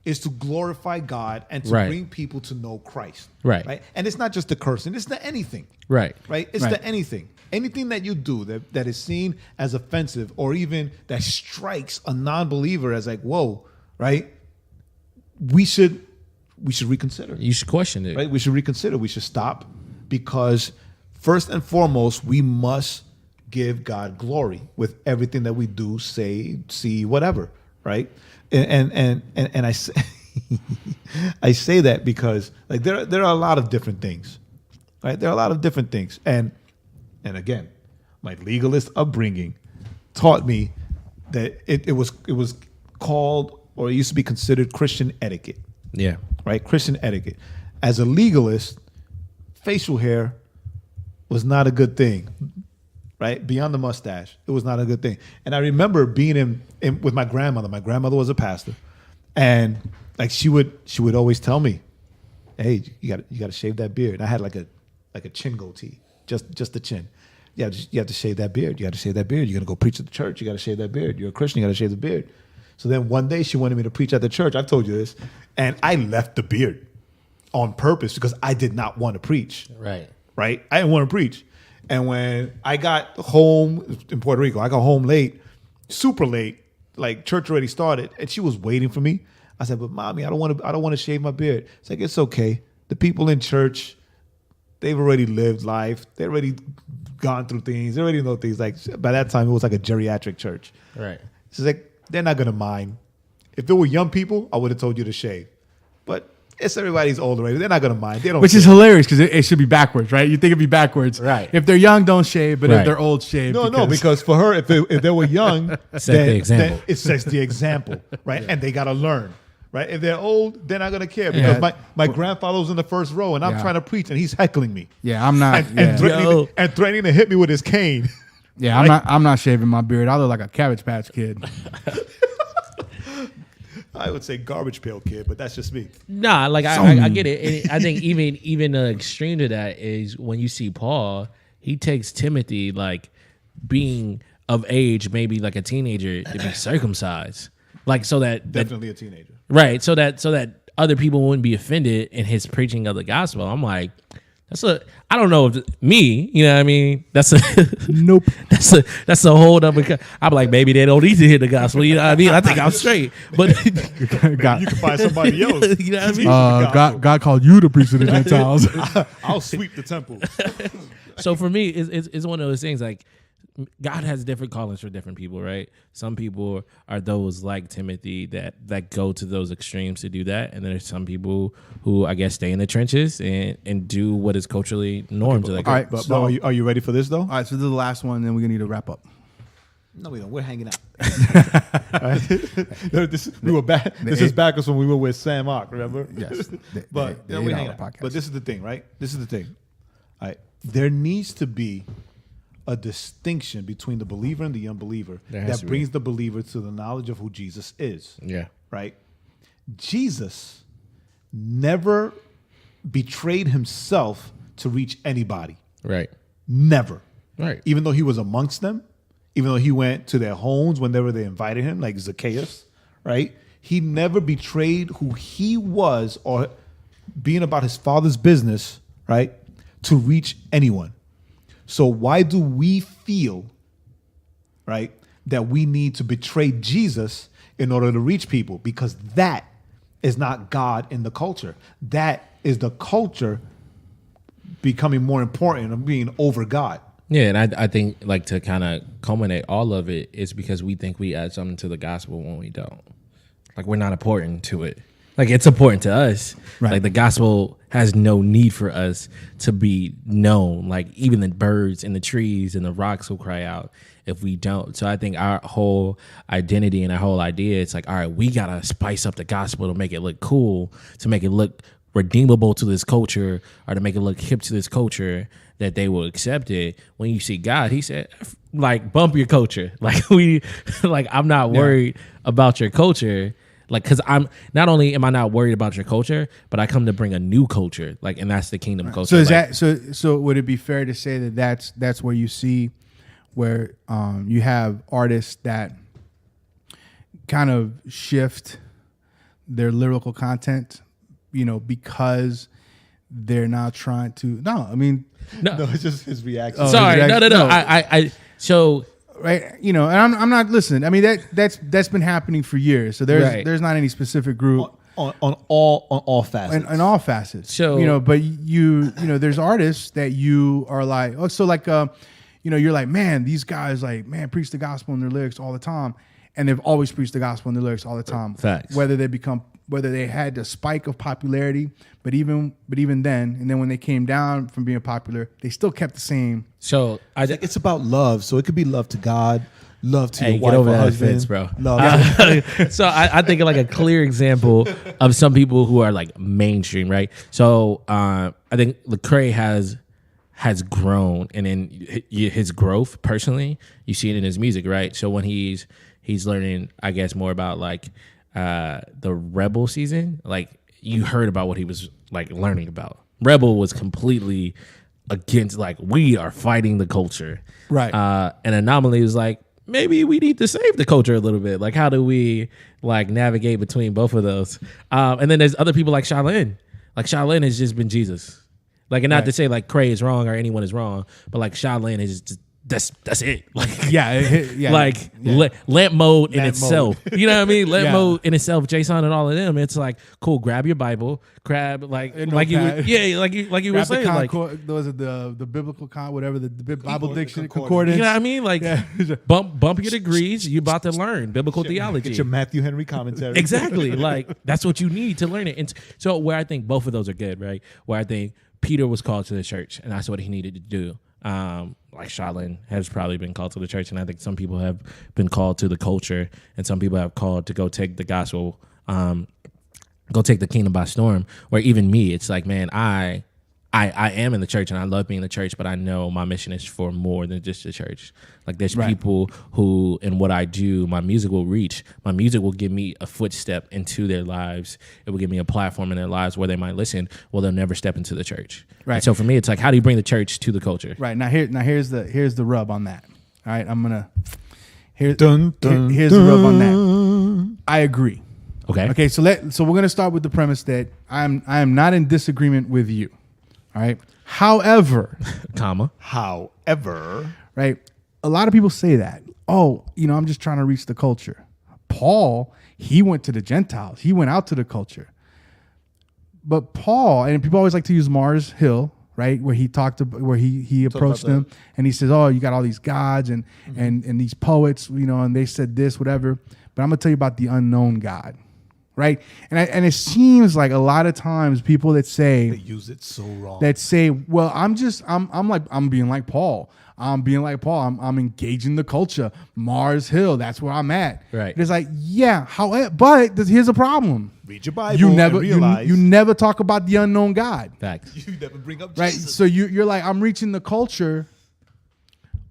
Speaker 3: is to glorify God and to bring people to know Christ.
Speaker 4: Right.
Speaker 3: Right. And it's not just the cursing, it's the anything.
Speaker 4: Right.
Speaker 3: Right. It's the anything. Anything that you do that is seen as offensive, or even that strikes a non-believer as like, whoa, right? We should reconsider.
Speaker 4: You should question it.
Speaker 3: Right? We should reconsider. We should stop, because first and foremost, we must give God glory with everything that we do, say, see, whatever, right? And I say, I say that because, like, there are a lot of different things, right? There are a lot of different things, and and again, my legalist upbringing taught me that it was called, or it used to be considered, Christian etiquette.
Speaker 4: Yeah.
Speaker 3: Right? Christian etiquette. As a legalist, facial hair was not a good thing. Right? Beyond the mustache, it was not a good thing. And I remember being in with my grandmother. My grandmother was a pastor. And like she would always tell me, "Hey, you got to shave that beard." And I had like a chin goatee, just the chin. Yeah, you have to shave that beard. You got to shave that beard. You're gonna go preach at the church. You got to shave that beard. You're a Christian. You got to shave the beard. So then one day she wanted me to preach at the church. I've told you this, and I left the beard on purpose because I did not want to preach.
Speaker 4: Right.
Speaker 3: I didn't want to preach. And when I got home in Puerto Rico, I got home late, super late. Like church already started, and she was waiting for me. I said, "But mommy, I don't want to shave my beard." It's like, it's okay. The people in church, they've already lived life. They already gone through things. They already know things. Like by that time, it was like a geriatric church.
Speaker 4: Right.
Speaker 3: She's like, they're not gonna mind. If there were young people, I would have told you to shave. But it's everybody's old already. They're not gonna mind. They don't.
Speaker 2: Which is hilarious because it should be backwards, right? You think it'd be backwards,
Speaker 4: right?
Speaker 2: If they're young, don't shave, but
Speaker 4: Right.
Speaker 2: if they're old, shave.
Speaker 3: No, because for her, if they were young,
Speaker 4: Set the example.
Speaker 3: then it sets the example, right? And they gotta learn, right? If they're old, they're not gonna care because my grandfather was in the first row and I'm trying to preach and he's heckling me.
Speaker 2: Yeah, I'm not.
Speaker 3: And threatening to hit me with his cane.
Speaker 2: Yeah, I'm not shaving my beard. I look like a Cabbage Patch Kid.
Speaker 3: I would say garbage pail kid, but that's just me.
Speaker 4: Nah, like I get it. And I think even the extreme to that is when you see Paul, he takes Timothy like being of age, maybe like a teenager, to be circumcised, like so that
Speaker 3: Definitely a teenager,
Speaker 4: right? So that other people wouldn't be offended in his preaching of the gospel. I'm like, I don't know if me, you know what I mean? That's a
Speaker 2: nope.
Speaker 4: That's a whole other. I'm like, maybe they don't need to hear the gospel. You know what I mean? I think I'm straight, but
Speaker 3: you can find somebody else.
Speaker 4: You know what I mean?
Speaker 2: God called you to preach to the Gentiles.
Speaker 3: I'll sweep the temple.
Speaker 4: So for me, it's one of those things like God has different callings for different people, right? Some people are those like Timothy that go to those extremes to do that, and there's some people who I guess stay in the trenches and do what is culturally norm to that.
Speaker 3: All right, but are you ready for this though?
Speaker 2: All right, so this is the last one, then we're gonna need to wrap up.
Speaker 3: No, we don't. We're hanging out. We were back. This is back us when we were with Sam Ock, remember?
Speaker 2: Yes.
Speaker 3: But we're hanging out. But this is the thing, right? This is the thing. All right. There needs to be a distinction between the believer and the unbeliever that brings the believer to the knowledge of who Jesus is.
Speaker 4: Yeah.
Speaker 3: Right? Jesus never betrayed himself to reach anybody.
Speaker 4: Right.
Speaker 3: Never.
Speaker 4: Right.
Speaker 3: Even though he was amongst them, even though he went to their homes whenever they invited him, like Zacchaeus, right? He never betrayed who he was or being about his father's business, right, to reach anyone. So why do we feel, right, that we need to betray Jesus in order to reach people? Because that is not God in the culture. That is the culture becoming more important and being over God.
Speaker 4: Yeah, and I think like to kind of culminate all of it is because we think we add something to the gospel when we don't. Like we're not important to it. Like it's important to us.
Speaker 2: Right.
Speaker 4: Like the gospel has no need for us to be known. Like even the birds and the trees and the rocks will cry out if we don't. So I think our whole identity and our whole idea, it's like, all right, we got to spice up the gospel to make it look cool, to make it look redeemable to this culture, or to make it look hip to this culture that they will accept it. When you see God, he said, like, bump your culture. Like I'm not worried about your culture. Like, because I'm not only am I not worried about your culture, but I come to bring a new culture, like, and that's the kingdom culture.
Speaker 2: So is
Speaker 4: like,
Speaker 2: that so? Would it be fair to say that that's where you see where you have artists that kind of shift their lyrical content, because they're not trying to. No,
Speaker 3: it's just his reaction.
Speaker 4: Sorry, no. I so.
Speaker 2: Right, and I'm not listening. I mean that's been happening for years. So there's not any specific group
Speaker 3: on all facets.
Speaker 2: In all facets.
Speaker 4: So
Speaker 2: but there's artists that you are like, you're like, man, these guys preach the gospel in their lyrics all the time, and they've always preached the gospel in their lyrics all the time.
Speaker 4: Facts.
Speaker 2: Whether they become whether they had the spike of popularity, but even then, and then when they came down from being popular, they still kept the same.
Speaker 4: So
Speaker 3: It's about love. So it could be love to God, love to your wife
Speaker 4: get over
Speaker 3: or
Speaker 4: that
Speaker 3: husband,
Speaker 4: offense, bro.
Speaker 3: Love
Speaker 4: So I think of like a clear example of some people who are like mainstream, right? So I think Lecrae has grown, and in his growth personally, you see it in his music, right? So when he's learning, I guess, more about like the Rebel season, like you heard about what he was like learning about. Rebel was completely against, like, we are fighting the culture,
Speaker 2: Right.
Speaker 4: And Anomaly was like, maybe we need to save the culture a little bit. Like, how do we like navigate between both of those? And then there's other people like Shaolin. Like Shaolin has just been Jesus. Like, and not to say like Cray is wrong or anyone is wrong, but like Shaolin is just that's it. Like lamp mode in itself. You know what I mean? Lamp mode in itself, Jason and all of them. It's like, cool. Grab your Bible. Grab like you were saying, like
Speaker 2: those are the biblical whatever the Bible dictionary concordance.
Speaker 4: You know what I mean? Like bump your degrees. You about to learn biblical theology.
Speaker 3: Get your Matthew Henry commentary.
Speaker 4: Exactly. Like that's what you need to learn it. And so where I think both of those are good, right? Where I think Peter was called to the church, and that's what he needed to do. Like Shaolin has probably been called to the church, and I think some people have been called to the culture, and some people have called to go take the gospel, go take the kingdom by storm. Where even me, it's like, man, I am in the church and I love being in the church, but I know my mission is for more than just the church. Like there's people who, in what I do, my music will reach. My music will give me a footstep into their lives. It will give me a platform in their lives where they might listen. Well, they'll never step into the church. Right. And so for me, it's like, how do you bring the church to the culture?
Speaker 2: Right. Here's the rub on that. All right. Here's
Speaker 3: dun,
Speaker 2: here's the rub on that. I agree.
Speaker 4: Okay.
Speaker 2: So we're gonna start with the premise that I am not in disagreement with you. All right. However, right. A lot of people say that, I'm just trying to reach the culture. Paul, he went to the Gentiles. He went out to the culture. But Paul, and people always like to use Mars Hill, right, where he approached them and he says, "Oh, you got all these gods and these poets, and they said this, whatever." But I'm gonna tell you about the unknown God. Right. And it seems like a lot of times people that say
Speaker 3: they use it so wrong.
Speaker 2: That say, well, I'm being like Paul. I'm engaging the culture. Mars Hill, that's where I'm at.
Speaker 4: Right.
Speaker 2: It's like, yeah, but here's a problem.
Speaker 3: Read your Bible.
Speaker 2: You never talk about the unknown God.
Speaker 4: Facts.
Speaker 3: You never bring up Jesus.
Speaker 2: Right. So you're like, I'm reaching the culture.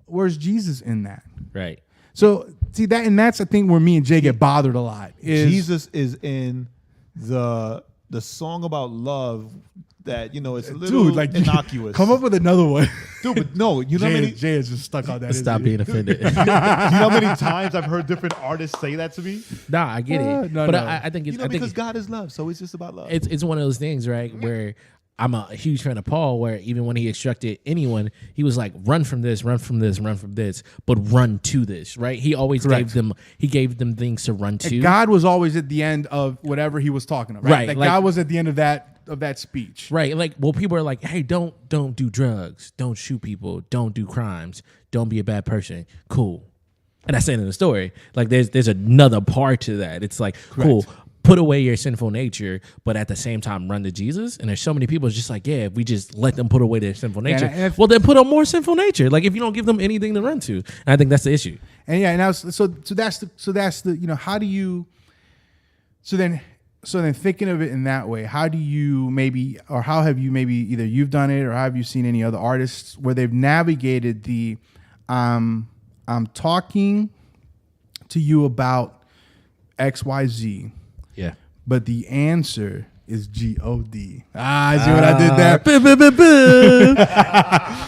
Speaker 2: Where's Jesus in that?
Speaker 4: Right.
Speaker 2: So see that, and that's I think where me and Jay get bothered a lot.
Speaker 3: Jesus is in the song about love that it's a little innocuous.
Speaker 2: Come up with another one,
Speaker 3: dude. But no, you know how many
Speaker 2: Jay is just stuck on that.
Speaker 4: Stop being offended.
Speaker 3: You know how many times I've heard different artists say that to me?
Speaker 4: Nah, I get it. I think it's
Speaker 3: because God is love, so it's just about love.
Speaker 4: It's one of those things, right, where I'm a huge fan of Paul, where even when he instructed anyone, he was like, run from this, run from this, run from this, but run to this, right? He always gave them things to run to.
Speaker 2: And God was always at the end of whatever he was talking about. Right. Like God was at the end of that speech.
Speaker 4: Right. Like, well, people are like, hey, don't do drugs, don't shoot people, don't do crimes, don't be a bad person. Cool. And that's the end of the story. Like there's another part to that. It's like, cool. Put away your sinful nature, but at the same time run to Jesus. And there's so many people just like, yeah, if we just let them put away their sinful nature, well, then put on more sinful nature. Like if you don't give them anything to run to, and I think that's the issue.
Speaker 2: And so that's the how do you? So then thinking of it in that way, how do you how have you either you've done it or have you seen any other artists where they've navigated the I'm talking to you about XYZ.
Speaker 4: Yeah.
Speaker 2: But the answer is God. See what I did there?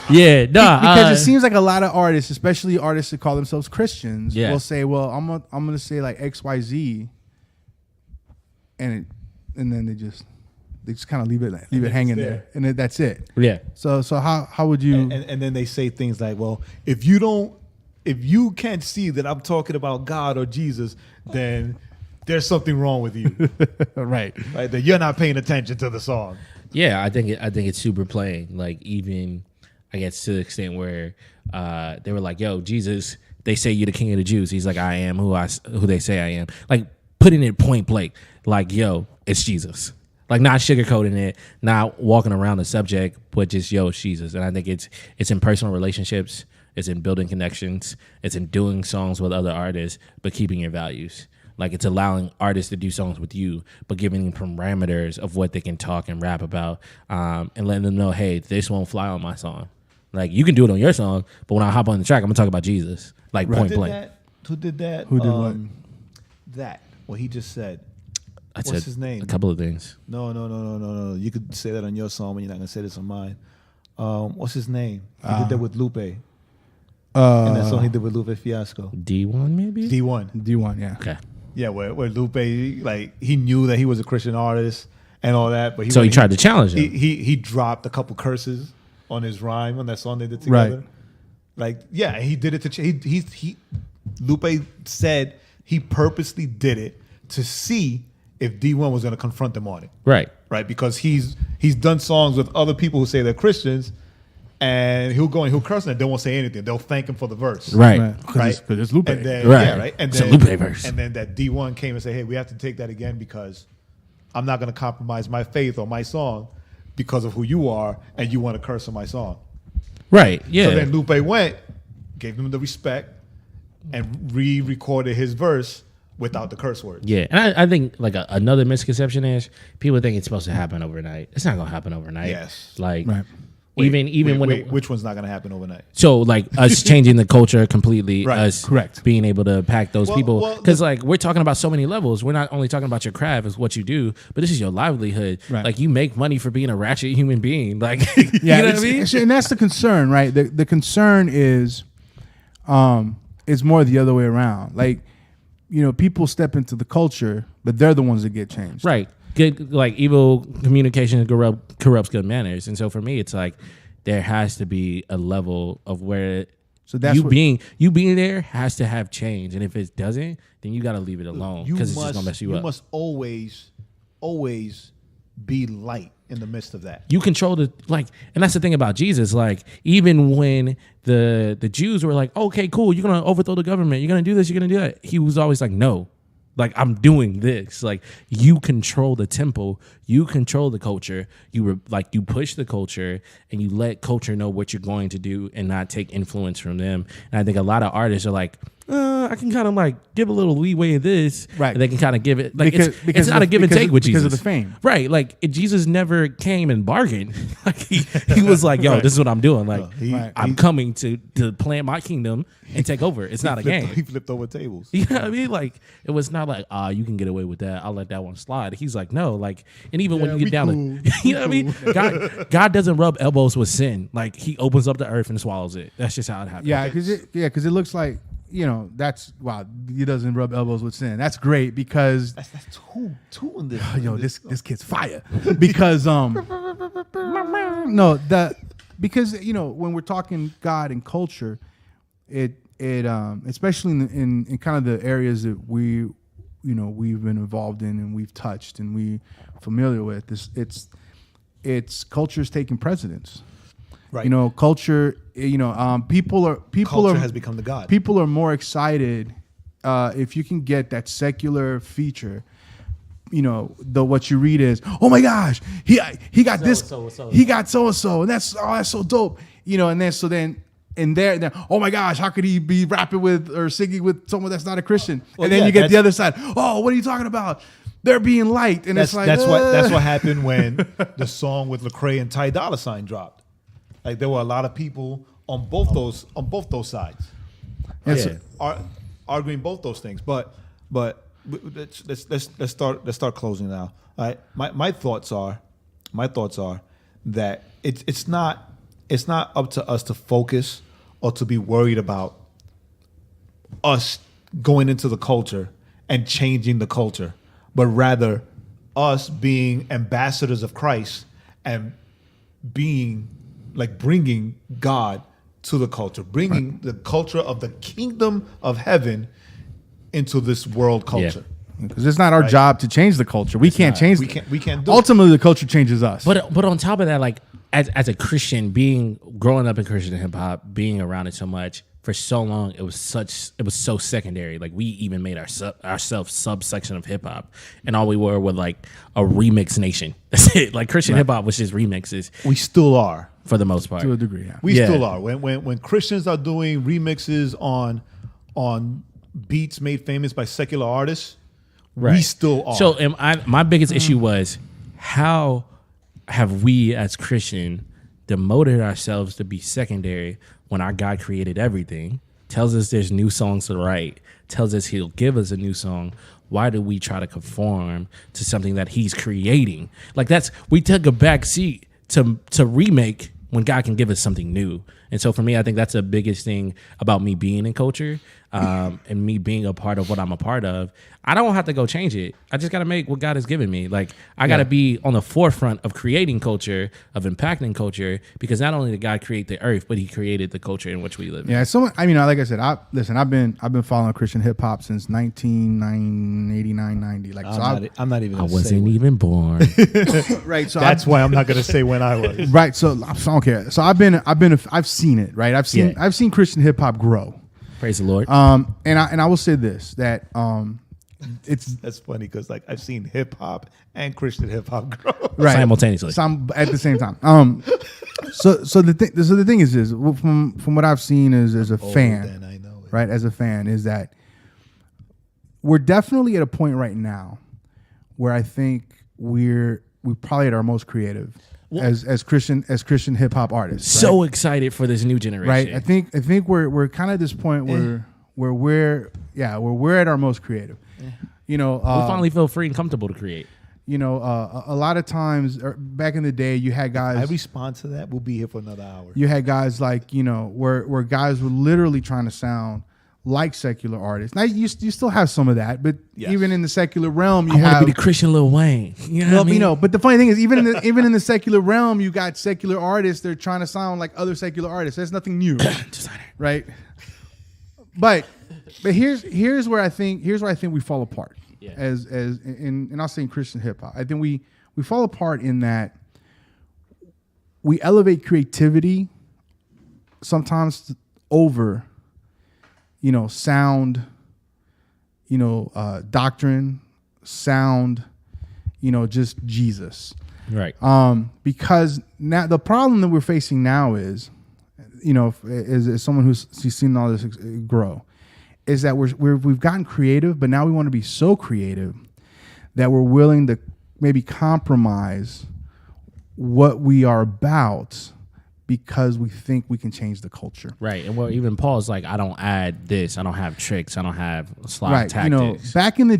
Speaker 4: Yeah, nah.
Speaker 2: Because it seems like a lot of artists, especially artists that call themselves Christians, will say, well, I'm gonna say like XYZ, and then they just kind of leave it hanging there. And that's it.
Speaker 4: Yeah.
Speaker 2: So how would you
Speaker 3: and then they say things like, well, if you can't see that I'm talking about God or Jesus, then there's something wrong with you.
Speaker 2: Right.
Speaker 3: That you're not paying attention to the song.
Speaker 4: Yeah, I think it's super plain. Like even I guess to the extent where they were like, "Yo, Jesus, they say you're the King of the Jews." He's like, "I am who they say I am." Like putting it point blank, like, yo, it's Jesus. Like, not sugarcoating it, not walking around the subject, but just, yo, it's Jesus. And I think it's in personal relationships, it's in building connections, it's in doing songs with other artists, but keeping your values. Like, it's allowing artists to do songs with you, but giving them parameters of what they can talk and rap about, and letting them know, hey, this won't fly on my song. Like, you can do it on your song, but when I hop on the track, I'm gonna talk about Jesus. Like, point blank.
Speaker 3: Who did that?
Speaker 2: Who did what?
Speaker 3: That. What he just said.
Speaker 4: I
Speaker 3: What's
Speaker 4: said
Speaker 3: his name?
Speaker 4: a couple of things.
Speaker 3: No. You could say that on your song, but you're not gonna say this on mine. What's his name? He did that with Lupe. And that song he did with Lupe Fiasco.
Speaker 4: D1 maybe?
Speaker 2: D1, yeah.
Speaker 4: Okay.
Speaker 3: Yeah, where Lupe, like, he knew that he was a Christian artist and all that, but
Speaker 4: he tried to challenge him.
Speaker 3: He dropped a couple curses on his rhyme on that song they did together.
Speaker 2: Right.
Speaker 3: Like, yeah, he did it to Lupe said he purposely did it to see if D1 was going to confront him on it.
Speaker 4: Right.
Speaker 3: Right, because he's done songs with other people who say they're Christians, and he'll go and he'll curse and they won't say anything. They'll thank him for the verse.
Speaker 4: Right.
Speaker 2: Because it's Lupe.
Speaker 3: And then,
Speaker 4: Right.
Speaker 3: yeah, right. And
Speaker 4: It's a
Speaker 3: then,
Speaker 4: Lupe verse.
Speaker 3: And then that D1 came and said, hey, we have to take that again because I'm not going to compromise my faith or my song because of who you are, and you want to curse on my song.
Speaker 4: Right. Yeah.
Speaker 3: So then Lupe went, gave him the respect, and re-recorded his verse without the curse words.
Speaker 4: Yeah, and I think like another misconception is people think it's supposed to happen overnight. It's not gonna happen overnight.
Speaker 3: Yes.
Speaker 4: Like
Speaker 2: Right.
Speaker 3: Which one's not going to happen overnight?
Speaker 4: So like us changing the culture completely,
Speaker 3: Right.
Speaker 4: us
Speaker 2: Correct.
Speaker 4: being able to pack those people,
Speaker 3: well,
Speaker 4: because like we're talking about so many levels. We're not only talking about your craft, is what you do, but this is your livelihood.
Speaker 2: Right.
Speaker 4: Like you make money for being a ratchet human being. Like
Speaker 2: Yeah,
Speaker 4: you know what I mean?
Speaker 2: and that's the concern, right? The concern is more the other way around. Like, you know, people step into the culture, but they're the ones that get changed.
Speaker 4: Right. Good, like evil communication corrupts good manners, and so for me, it's like there has to be a level of where
Speaker 2: So that's
Speaker 4: being there has to have change, and if it doesn't, then you got to leave it alone because it's just gonna mess you up.
Speaker 3: You must always be light in the midst of that.
Speaker 4: You control and that's the thing about Jesus. Like, even when the Jews were like, okay, cool, you're gonna overthrow the government, you're gonna do this, you're gonna do that, he was always like, no. Like, I'm doing this. Like, you control the temple, you control the culture. You push the culture, and you let culture know what you're going to do, and not take influence from them. And I think a lot of artists are like, I can kind of like give a little leeway in this,
Speaker 2: Right.
Speaker 4: And they can kind of give it like
Speaker 2: Because
Speaker 4: it's not a give and take with Jesus
Speaker 2: because of the fame,
Speaker 4: right? Like Jesus never came and bargained. Like he was like, yo, this is what I'm doing. Like I'm coming to plant my kingdom and take over. It's not a game.
Speaker 3: He flipped over tables.
Speaker 4: You know what I mean? Like, it was not like, you can get away with that, I'll let that one slide. He's like, no, like, and even when you get down to, you know what I mean? God doesn't rub elbows with sin. Like, he opens up the earth and swallows it. That's just how it happens.
Speaker 2: Yeah, because it looks like, you know, that's he doesn't rub elbows with sin. That's great because
Speaker 3: That's two in this.
Speaker 2: this kid's fire. Because because you know, when we're talking God and culture, it especially in kind of the areas that we've been involved in and we've touched and we familiar with, it's culture's taking precedence.
Speaker 3: Right.
Speaker 2: You know, culture. You know,
Speaker 3: Culture has become the God.
Speaker 2: People are more excited if you can get that secular feature. You know, what you read is, oh my gosh, he got this, he got so and so, and that's so dope. You know, and then oh my gosh, how could he be rapping with or singing with someone that's not a Christian?
Speaker 3: Well,
Speaker 2: and then
Speaker 3: yeah,
Speaker 2: you get the other side. Oh, what are you talking about? They're being light, and it's like
Speaker 3: that's what happened when the song with Lecrae and Ty Dolla $ign dropped. Like, there were a lot of people on both those sides, arguing both those things. But let's start closing now. All right, my thoughts are that it's not up to us to focus or to be worried about us going into the culture and changing the culture, but rather us being ambassadors of Christ and bringing God to the culture, bringing the culture of the kingdom of heaven into this world culture.
Speaker 2: Because it's not our job to change the culture. We can't change.
Speaker 3: We can't do
Speaker 2: Ultimately, the culture changes us.
Speaker 4: But on top of that, like as a Christian, growing up in Christian hip hop, being around it so much, for so long it was so secondary. Like we even made ourselves subsection of hip hop, and all we were like a remix nation. That's it. Like Christian hip hop was just remixes.
Speaker 3: We still are
Speaker 4: for the most part
Speaker 2: to a degree. Yeah.
Speaker 3: We still are. When Christians are doing remixes on beats made famous by secular artists, we still are.
Speaker 4: So my biggest issue was, how have we as Christian demoted ourselves to be secondary when our God created everything, tells us there's new songs to write, tells us he'll give us a new song? Why do we try to conform to something that he's creating? Like we took a back seat to remake when God can give us something new. And so for me, I think that's the biggest thing about me being in culture, and me being a part of what I'm a part of. I don't have to go change it. I just got to make what God has given me. Like I got to be on the forefront of creating culture, of impacting culture, because not only did God create the earth, but he created the culture in which we live.
Speaker 2: Yeah. So, I mean, like I said, I've been following Christian hip hop since 1989, 90. Like,
Speaker 3: I'm not even.
Speaker 4: I wasn't even born.
Speaker 2: Right. So
Speaker 3: that's why I'm not going to say when I was.
Speaker 2: Right. So I don't care. So I've seen it. Right. I've seen Christian hip hop grow.
Speaker 4: Praise the Lord.
Speaker 2: And I will say this, that
Speaker 3: that's funny because like I've seen hip hop and Christian hip hop grow
Speaker 4: simultaneously,
Speaker 2: at the same time. So the thing is from what I've seen as a fan,
Speaker 3: I know it.
Speaker 2: Right, as a fan, is that we're definitely at a point right now where I think we're probably at our most creative. As Christian hip hop artists, right?
Speaker 4: So excited for this new generation,
Speaker 2: right? I think we're kind of at this point where we're at our most creative. You know,
Speaker 4: we finally feel free and comfortable to create.
Speaker 2: You know, a lot of times back in the day, you had guys.
Speaker 3: I respond to that. We'll be here for another hour.
Speaker 2: You had guys like, you know, where guys were literally trying to sound like secular artists. Now you still have some of that, but even in the secular realm,
Speaker 4: I want to be the Christian Lil Wayne. You know what I mean?
Speaker 2: You know, but the funny thing is, even in the secular realm, you got secular artists. They're trying to sound like other secular artists. That's nothing new, right? But here's where I think we fall apart.
Speaker 4: Yeah.
Speaker 2: And I'll say in Christian hip hop, I think we fall apart in that we elevate creativity sometimes over, you know, sound, you know, doctrine, sound, you know, just Jesus.
Speaker 4: Right.
Speaker 2: Because now the problem that we're facing now is, you know, as someone who's seen all this grow, is that we've gotten creative, but now we want to be so creative that we're willing to maybe compromise what we are about because we think we can change the culture.
Speaker 4: Right. And well, even Paul's like, I don't add this. I don't have tricks. I don't have slide tactics.
Speaker 2: You know, back in the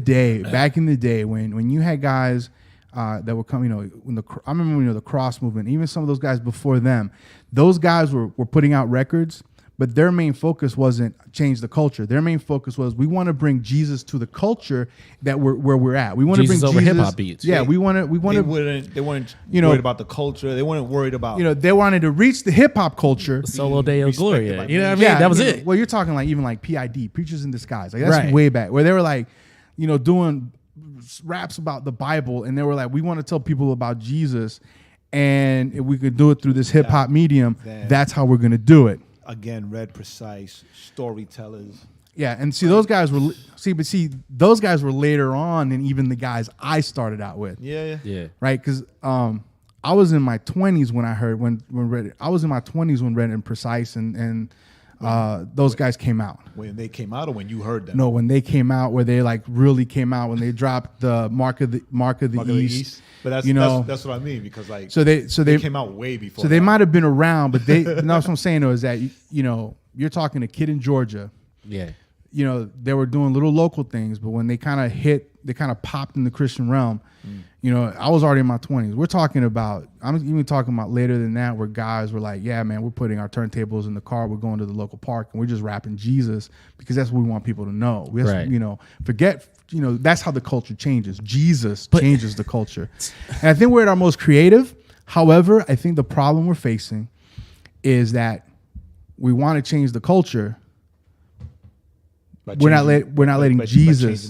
Speaker 2: day when you had guys that were coming, you know, I remember, you know, the cross movement, even some of those guys before them, those guys were putting out records, but their main focus wasn't change the culture. Their main focus was, we want to bring Jesus to the culture that where we're at. We want to bring Jesus
Speaker 4: over hip hop beats.
Speaker 2: Yeah, we want to.
Speaker 3: They weren't you know, worried about the culture. They weren't worried about,
Speaker 2: you know, they wanted to reach the hip hop culture.
Speaker 4: Solo Deo Gloria. You know what I mean?
Speaker 2: Yeah,
Speaker 4: that was it.
Speaker 2: Well, you're talking like even like PID, Preachers in Disguise. Like that's way back, where they were like, you know, doing raps about the Bible, and they were like, we want to tell people about Jesus, and if we could do it through this hip hop medium, that's how we're gonna do it.
Speaker 3: Again, Red Precise, storytellers.
Speaker 2: Yeah, and see, those guys were those guys were later on than even the guys I started out with.
Speaker 3: Yeah.
Speaker 2: Right, because I was in my 20s when I heard when Red. I was in my 20s when Red and Precise and those guys came out.
Speaker 3: When they came out, or when you heard them?
Speaker 2: No, when they came out, where they like really came out, when they dropped the Mark of the East.
Speaker 3: But that's,
Speaker 2: you know,
Speaker 3: that's what I mean, because like
Speaker 2: so they
Speaker 3: came out way before.
Speaker 2: So they might have been around, but they. No, what I'm saying though is that, you know, you're talking a kid in Georgia.
Speaker 4: Yeah.
Speaker 2: You know, they were doing little local things, but when they kind of popped in the Christian realm. You know, I was already in my 20s. I'm even talking about later than that, where guys were like, yeah, man, we're putting our turntables in the car. We're going to the local park and we're just rapping Jesus because that's what we want people to know. You know, you know, that's how the culture changes. Jesus changes the culture. And I think we're at our most creative. However, I think the problem we're facing is that we want to change the culture. We're not letting Jesus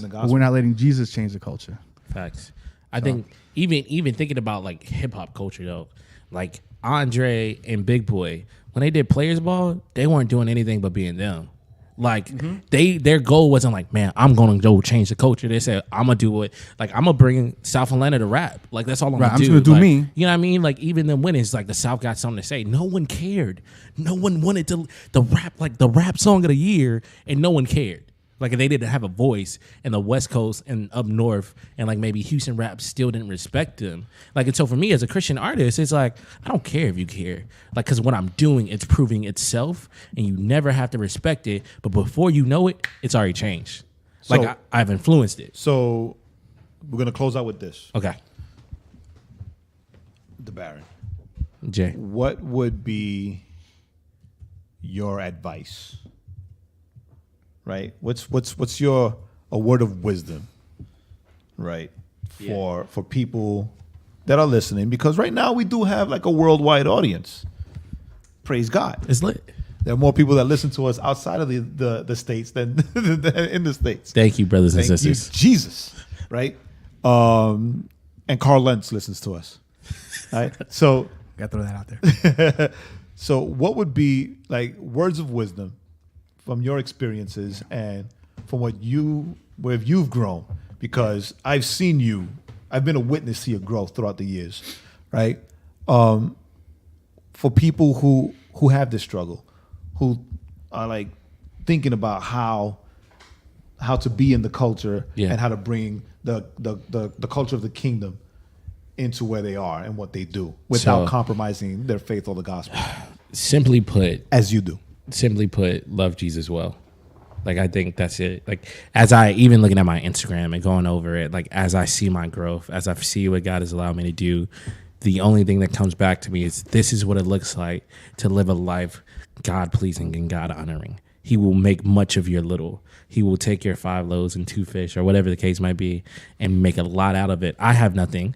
Speaker 2: change the culture.
Speaker 4: Facts. I think even thinking about like hip hop culture though, like Andre and Big Boy, when they did Players Ball, they weren't doing anything but being them. Like their goal wasn't like, man, I'm gonna go change the culture. They said, I'm gonna do it. Like I'm gonna bring South Atlanta to rap. Like that's all I'm gonna do.
Speaker 2: I'm just gonna do
Speaker 4: like,
Speaker 2: me.
Speaker 4: You know what I mean? Like even them winnings, like the South got something to say. No one cared. No one wanted to the rap song of the year, and no one cared. Like they didn't have a voice, and the West Coast and up north and like maybe Houston rap still didn't respect them. Like, and so for me as a Christian artist, it's like I don't care if you care, like because what I'm doing, it's proving itself, and you never have to respect it. But before you know it, it's already changed. Like
Speaker 3: So-
Speaker 4: I've influenced it.
Speaker 3: So we're gonna close out with this.
Speaker 4: Okay,
Speaker 3: The Baron.
Speaker 4: Jay.
Speaker 3: What would be your advice? Right? What's your a word of wisdom? Right? For people that are listening, because right now we do have like a worldwide audience. Praise God.
Speaker 4: It's lit.
Speaker 3: There are more people that listen to us outside of the states than in the states.
Speaker 4: Thank you, brothers and
Speaker 3: Thank you,
Speaker 4: sisters.
Speaker 3: Jesus. Right? And Carl Lentz listens to us. Right? So
Speaker 2: Gotta throw that out there.
Speaker 3: So what would be like words of wisdom from your experiences and from where you've grown? Because I've seen you, I've been a witness to your growth throughout the years, right? For people who have this struggle, who are like thinking about how to be in the culture and how to bring the culture of the kingdom into where they are and what they do without compromising their faith or the gospel.
Speaker 4: Simply put,
Speaker 3: As you do.
Speaker 4: love Jesus well. Like I think that's it. Like as I even looking at my Instagram and going over it, like as I see my growth, as I see what God has allowed me to do, the only thing that comes back to me is this is what it looks like to live a life God pleasing and God honoring. He will make much of your little. He will take your 5 loaves and 2 fish or whatever the case might be and make a lot out of it. I have nothing.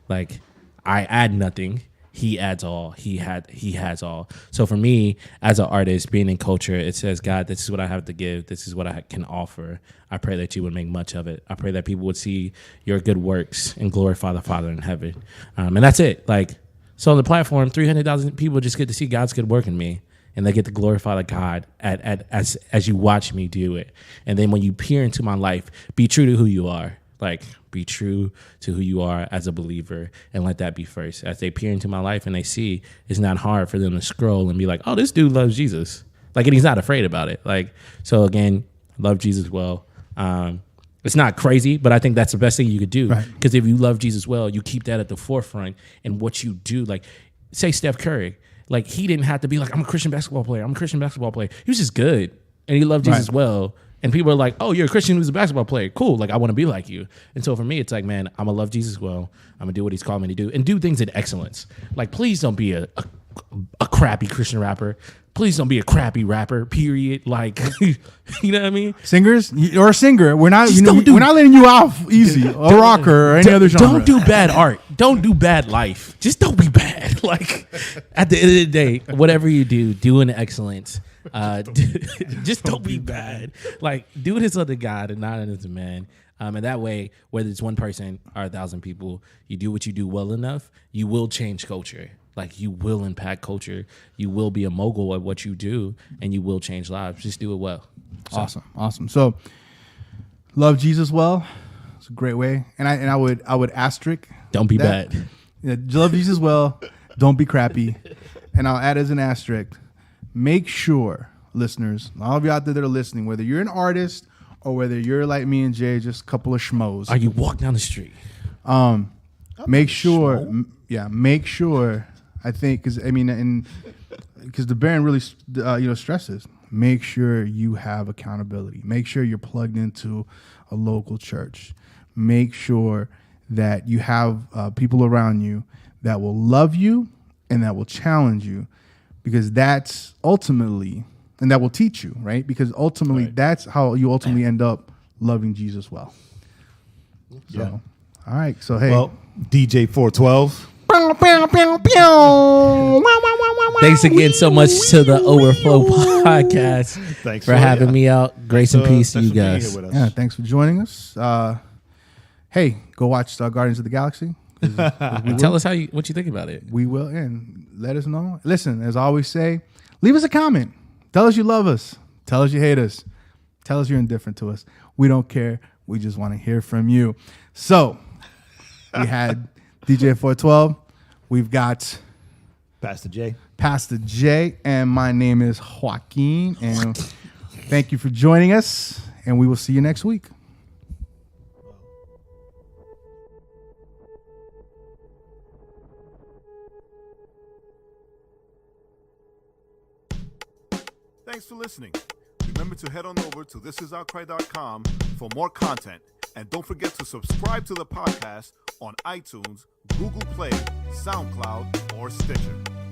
Speaker 4: Like I add nothing. He adds all. He has all. So for me, as an artist, being in culture, it says, God, this is what I have to give. This is what I can offer. I pray that you would make much of it. I pray that people would see your good works and glorify the Father in heaven. And that's it. Like, so on the platform, 300,000 people just get to see God's good work in me. And they get to glorify the God as you watch me do it. And then when you peer into my life, be true to who you are. Like, be true to who you are as a believer and let that be first. As they peer into my life and they see, it's not hard for them to scroll and be like, oh, this dude loves Jesus. Like, and he's not afraid about it. Like, so again, love Jesus well. It's not crazy, but I think that's the best thing you could do. Because if you love Jesus well, you keep that at the forefront in what you do. Like, say Steph Curry. Like, he didn't have to be like, I'm a Christian basketball player. I'm a Christian basketball player. He was just good. And he loved Jesus well. And people are like, oh, you're a Christian who's a basketball player. Cool. Like, I want to be like you. And so for me, it's like, man, I'm going to love Jesus well. I'm going to do what he's called me to do and do things in excellence. Like, please don't be a crappy Christian rapper. Please don't be a crappy rapper, period. Like, you know what I mean?
Speaker 2: Singers, you're a singer. We're not,
Speaker 4: Just
Speaker 2: we're not letting you off easy. A rocker or any other genre.
Speaker 4: Don't do bad art. Don't do bad life. Just don't be bad. Like, at the end of the day, whatever you do in excellence. Just don't be bad. Like, do it as unto God and not as a man. And that way, whether it's one person or 1,000 people, you do what you do well enough, you will change culture. Like, you will impact culture. You will be a mogul at what you do, and you will change lives. Just do it well. So.
Speaker 2: Awesome. So, love Jesus well. It's a great way. And I would asterisk.
Speaker 4: Don't be
Speaker 2: that.
Speaker 4: bad.
Speaker 2: Yeah, love Jesus well. Don't be crappy. And I'll add as an asterisk. Make sure, listeners, all of you out there that are listening, whether you're an artist or whether you're like me and Jay, just a couple of schmoes.
Speaker 4: Or you walk down the street.
Speaker 2: Make sure. Make sure. I think because the Baron really stresses. Make sure you have accountability. Make sure you're plugged into a local church. Make sure that you have people around you that will love you and that will challenge you, because that's ultimately, and that will teach you, right? Because ultimately, that's how you ultimately end up loving Jesus well. So, all right. So, hey.
Speaker 3: Well, DJ 412.
Speaker 4: Thanks again so much to the Overflow Podcast for having me out. Grace and peace to you guys.
Speaker 2: Yeah, thanks for joining us. Hey, go watch Guardians of the Galaxy.
Speaker 4: And tell us what you think about it.
Speaker 2: We will, and let us know. Listen, as I always say, leave us a comment. Tell us you love us. Tell us you hate us. Tell us you're indifferent to us. We don't care. We just want to hear from you. So we had DJ 412. We've got
Speaker 3: Pastor Jae,
Speaker 2: and my name is Joaquin. And thank you for joining us. And we will see you next week.
Speaker 1: Thanks for listening. Remember to head on over to thisisoutcry.com for more content. And don't forget to subscribe to the podcast on iTunes, Google Play, SoundCloud, or Stitcher.